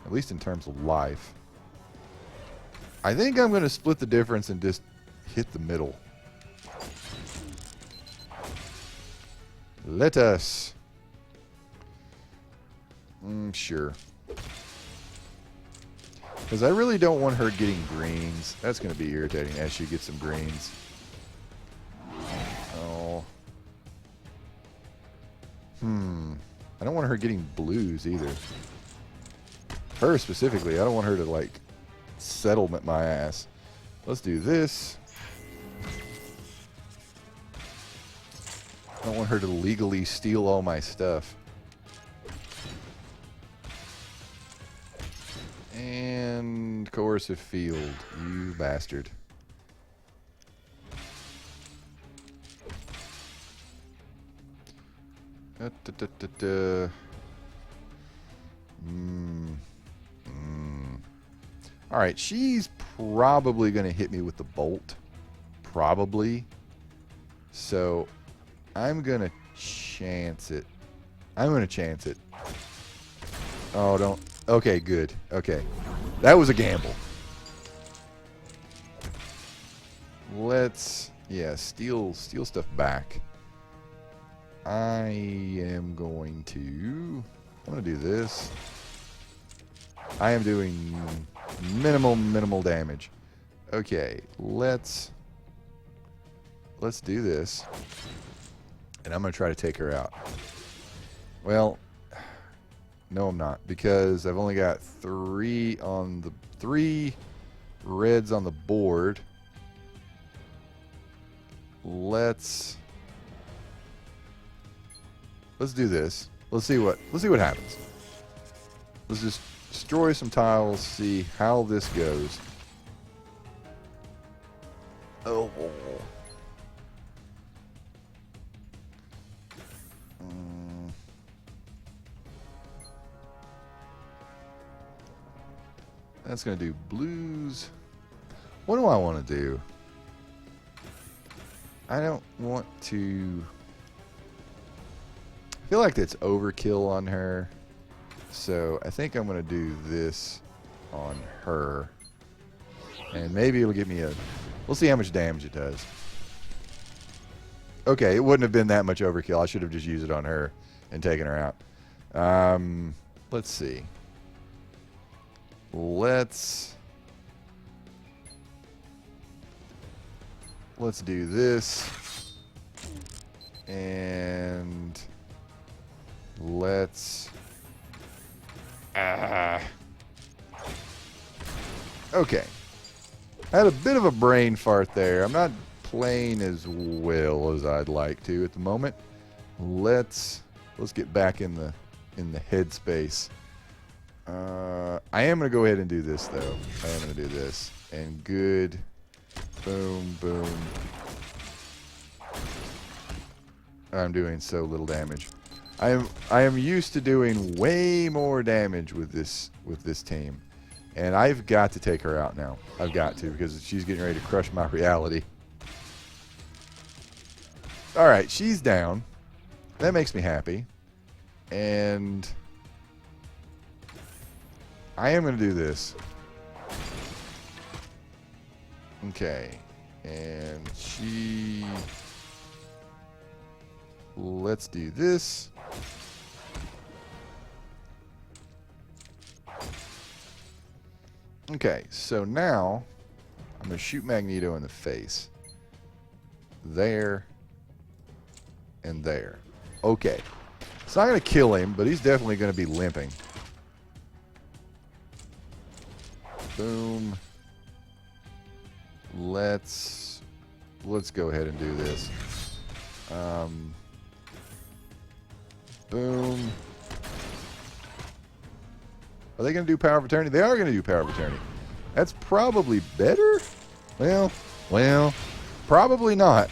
at least in terms of life. I think I'm going to split the difference and just hit the middle. Let us. Sure. Because I really don't want her getting greens. That's going to be irritating as she gets some greens. Oh. I don't want her getting blues either. Her specifically, I don't want her to, like, settlement my ass. Let's do this. I don't want her to legally steal all my stuff. And coercive field, you bastard. All right, she's probably going to hit me with the bolt. Probably. So I'm going to chance it. I'm going to chance it. Oh, don't. Okay, good. Okay. That was a gamble. Let's, yeah, steal stuff back. I am going to, I'm going to do this. I am doing minimal damage. Okay, let's do this. And I'm going to try to take her out. Well, no, I'm not, because I've only got three reds on the board. Let's do this. Let's see what happens. Let's just destroy some tiles, see how this goes. Oh. That's going to do blues. What do I want to do? I don't want to... I feel like that's overkill on her. So I think I'm going to do this on her. And maybe it'll give me a... We'll see how much damage it does. Okay, it wouldn't have been that much overkill. I should have just used it on her and taken her out. Let's see. Let's do this. And let's... Okay. I had a bit of a brain fart there. I'm not playing as well as I'd like to at the moment. Let's get back in the headspace. I am going to go ahead and do this, though. I am going to do this. And good. Boom, boom. I'm doing so little damage. I am used to doing way more damage with this team. And I've got to take her out now. I've got to, because she's getting ready to crush my reality. Alright, she's down. That makes me happy. And I am going to do this. Okay. And she... Let's do this. Okay, so now I'm going to shoot Magneto in the face. There. And there. Okay. It's not going to kill him, but he's definitely going to be limping. Boom. Let's go ahead and do this. Boom. Are they going to do Power of Attorney? They are going to do Power of Attorney. That's probably better? Well, probably not.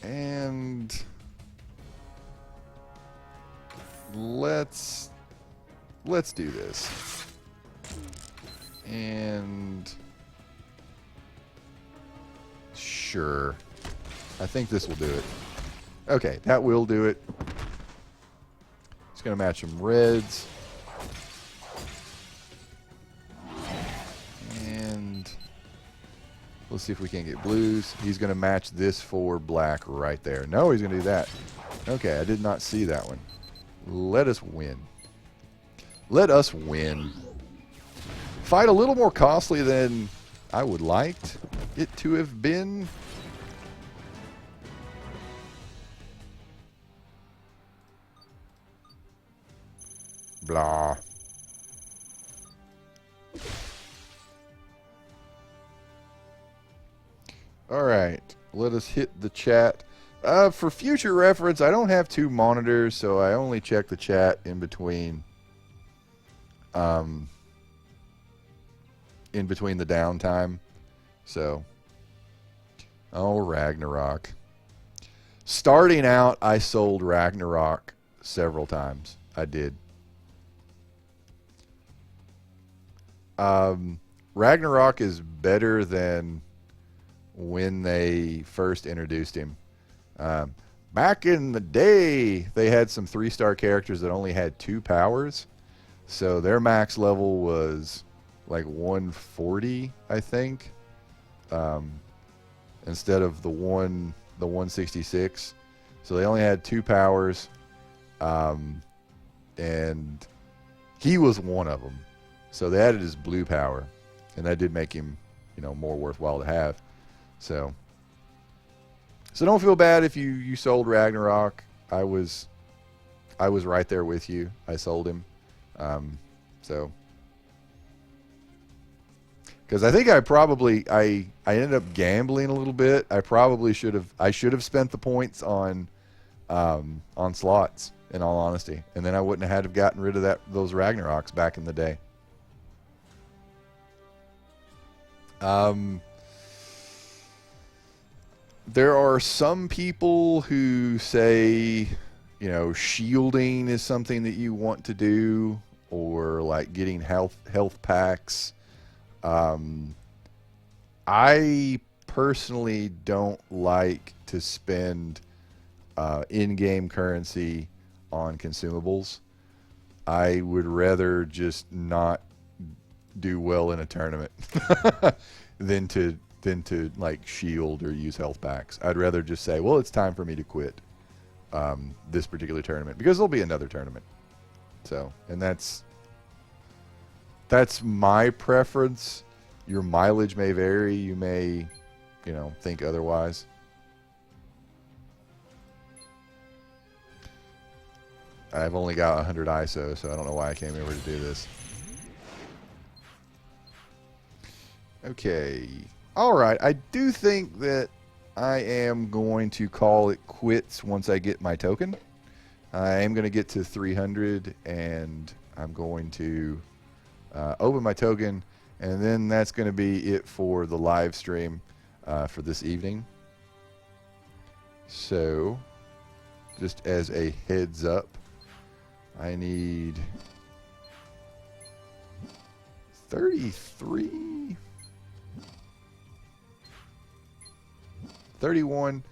And let's do this. And sure. I think this will do it. Okay, that will do it. It's going to match some reds. And let's see if we can get blues. He's going to match this for black right there. No, he's going to do that. Okay, I did not see that one. Let us win. Let us win. Fight a little more costly than I would like it to have been. Blah. All right, let us hit the chat. For future reference, I don't have two monitors, so I only check the chat in between the downtime. So, oh, Ragnarok. Starting out, I sold Ragnarok several times. I did. Ragnarok is better than when they first introduced him. Back in the day, they had some 3-star characters that only had 2 powers. So their max level was like 140, I think, instead of the 166. So they only had 2 powers, and he was one of them. So they added his blue power, and that did make him, more worthwhile to have. So don't feel bad if you sold Ragnarok. I was right there with you. I sold him. Because I think I ended up gambling a little bit. I should have spent the points on slots, in all honesty, and then I wouldn't have gotten rid of those Ragnaroks back in the day. There are some people who say, shielding is something that you want to do, or like getting health packs. I personally don't like to spend in-game currency on consumables. I would rather just not do well in a tournament than to like shield or use health packs. I'd rather just say, well, it's time for me to quit this particular tournament, because there'll be another tournament. So, and that's my preference. Your mileage may vary. You may, think otherwise. I've only got 100 ISO, so I don't know why I came over to do this. Okay. All right. I do think that I am going to call it quits once I get my token. I am going to get to 300, and I'm going to open my token, and then that's going to be it for the live stream for this evening. So, just as a heads up, I need 33, 31.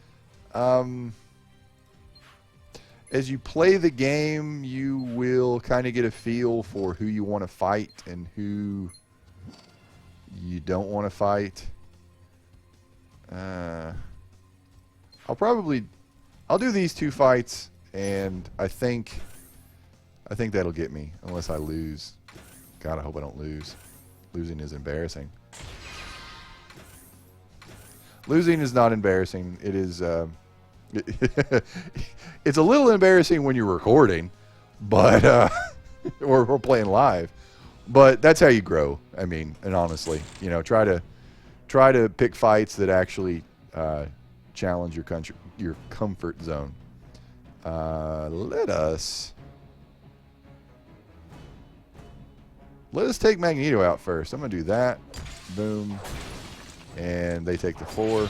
As you play the game, you will kind of get a feel for who you want to fight and who you don't want to fight. I'll do these 2 fights, and I think that'll get me, unless I lose. God, I hope I don't lose. Losing is embarrassing. Losing is not embarrassing. It is. It's a little embarrassing when you're recording, but or playing live. But that's how you grow. I mean, and honestly, try to pick fights that actually challenge your comfort zone. Let us take Magneto out first. I'm gonna do that. Boom. And they take the 4.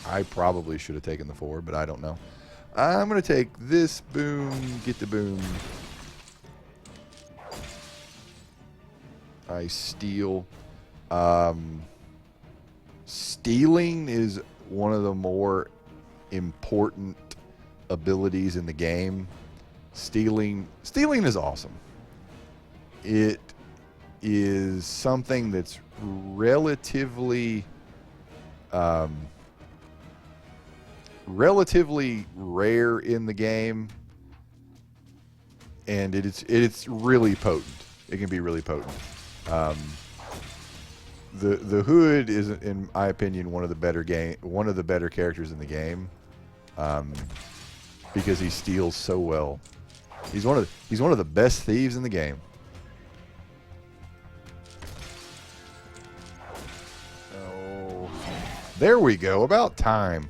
I probably should have taken the 4, but I don't know. I'm going to take this. Boom. Get the boom. I steal. Stealing is one of the more important abilities in the game. Stealing is awesome. It is something that's relatively rare in the game, and it's really potent. It can be really potent. The Hood is, in my opinion, one of the better characters in the game, because he steals so well. He's one of the best thieves in the game. Oh, there we go. About time.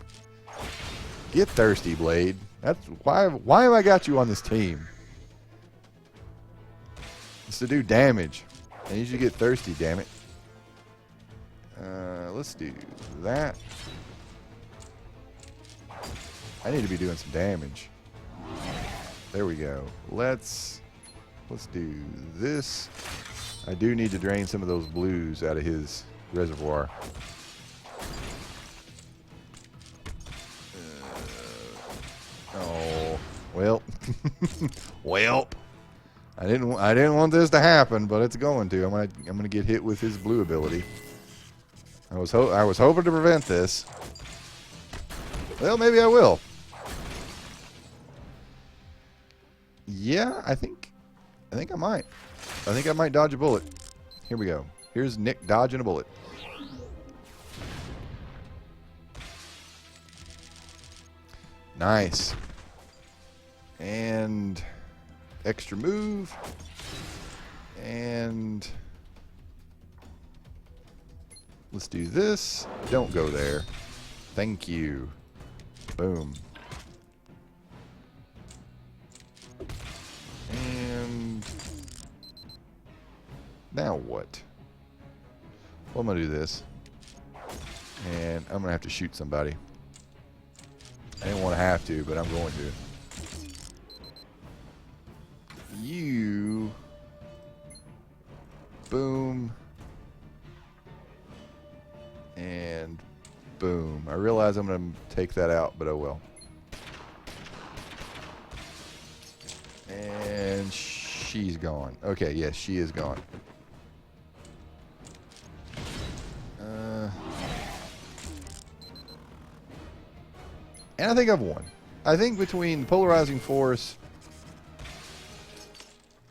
Get thirsty, Blade. That's why have I got you on this team? It's to do damage. I need you to get thirsty, damn it. Let's do that. I need to be doing some damage. There we go. Let's do this. I do need to drain some of those blues out of his reservoir. Oh, well. Well. I didn't want this to happen, but it's going to. I'm gonna get hit with his blue ability. I was hoping to prevent this. Well, maybe I will. Yeah, I think I might. I think I might dodge a bullet. Here we go. Here's Nick dodging a bullet. Nice. And extra move. And let's do this. Don't go there. Thank you. Boom. And now what? Well, I'm going to do this. And I'm going to have to shoot somebody. I didn't want to have to, but I'm going to. You. Boom. And boom. I realize I'm going to take that out, but oh well. And she's gone. Okay, yes, she is gone. And I think I've won. I think between the polarizing force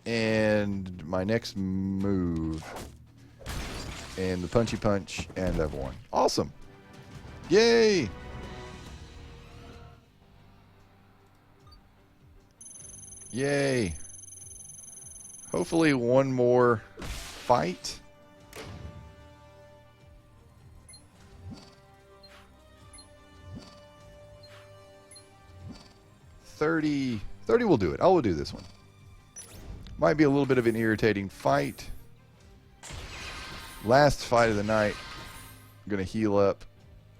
and my next move and the punchy punch, and I've won. Awesome. Yay! Yay. Hopefully one more fight. $30 will do it. I will do this one. Might be a little bit of an irritating fight. Last fight of the night. I'm going to heal up.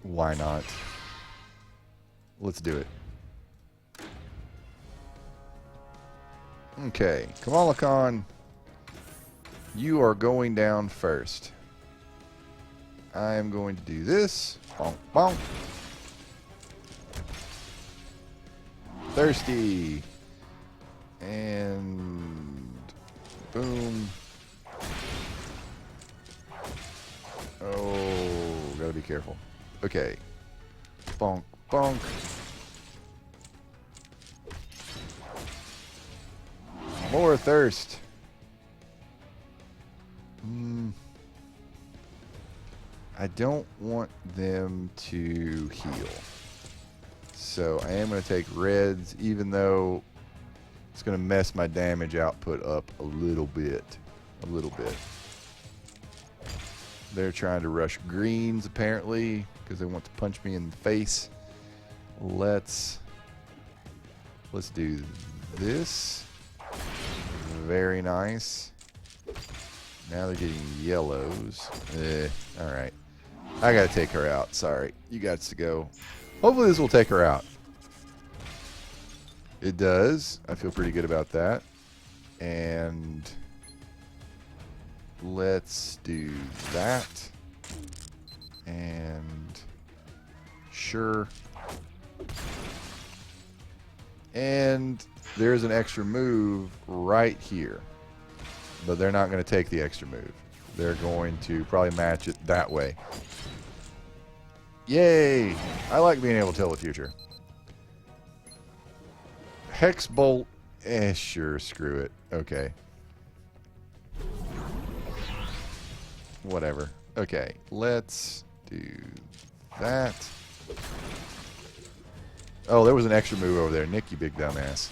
Why not? Let's do it. Okay, Kamala Khan, you are going down first. I am going to do this. Bonk, bonk. Thirsty. And boom. Oh, gotta be careful. Okay. Bonk, bonk. More thirst. I don't want them to heal. So I am going to take reds, even though it's going to mess my damage output up a little bit. A little bit. They're trying to rush greens, apparently, because they want to punch me in the face. Let's do this. Very nice. Now they're getting yellows. Alright. I gotta take her out. Sorry. You got to go. Hopefully this will take her out. It does. I feel pretty good about that. And let's do that. And sure. And there's an extra move right here. But they're not going to take the extra move. They're going to probably match it that way. Yay! I like being able to tell the future. Hex Bolt. Sure, screw it. Okay. Whatever. Okay, let's do that. Oh, there was an extra move over there. Nick, you big dumbass.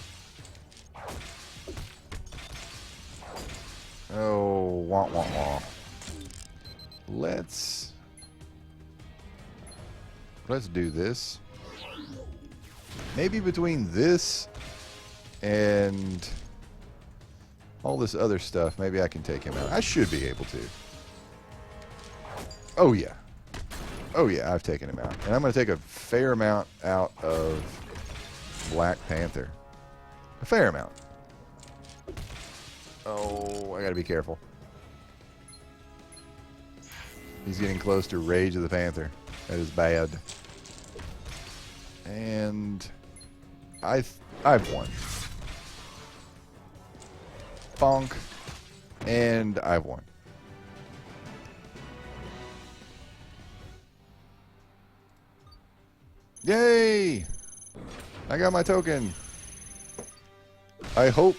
Oh, wah, wah, wah. Let's do this. Maybe between this and all this other stuff, maybe I can take him out. I should be able to. Oh, yeah. Oh, yeah, I've taken him out. And I'm going to take a fair amount out of Black Panther. A fair amount. Oh, I gotta be careful. He's getting close to Rage of the Panther. That is bad. And I've won. Bonk. And I've won. Yay! I got my token. I hope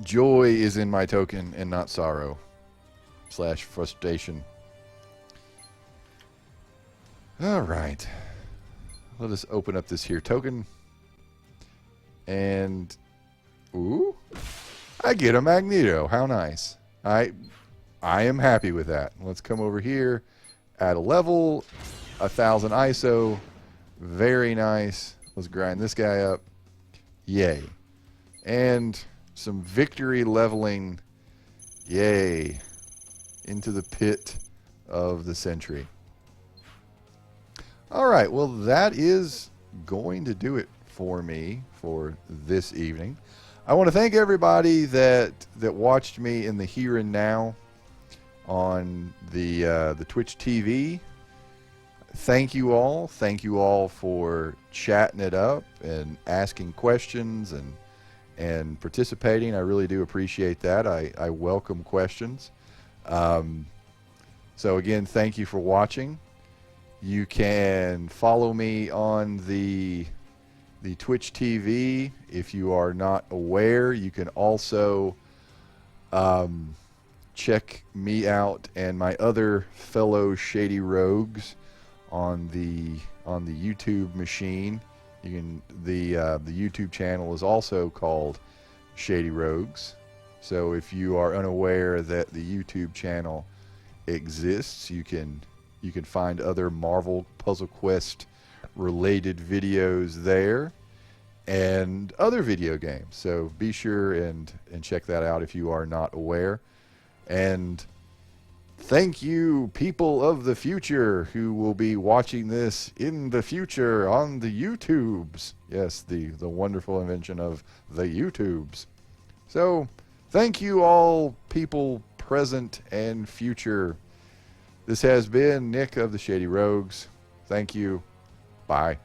joy is in my token and not sorrow / frustration. All right. Let us open up this here token. And ooh, I get a Magneto. How nice. I am happy with that. Let's come over here, add a level, 1000 ISO. Very nice. Let's grind this guy up. Yay. And some victory leveling. Yay. Into the pit of the century. All right. Well, that is going to do it for me for this evening. I want to thank everybody that watched me in the here and now on the Twitch TV. Thank you all. Thank you all for chatting it up and asking questions and participating. I really do appreciate that. I welcome questions. So again, thank you for watching. You can follow me on the Twitch TV. If you are not aware, you can also check me out and my other fellow Shady Rogues on the YouTube machine. You can the YouTube channel is also called Shady Rogues. So if you are unaware that the YouTube channel exists, you can find other Marvel Puzzle Quest related videos there and other video games. So be sure and check that out if you are not aware. And thank you, people of the future who will be watching this in the future on the YouTubes. Yes, the wonderful invention of the YouTubes. So thank you all, people present and future. This has been Nick of the Shady Rogues. Thank you. Bye.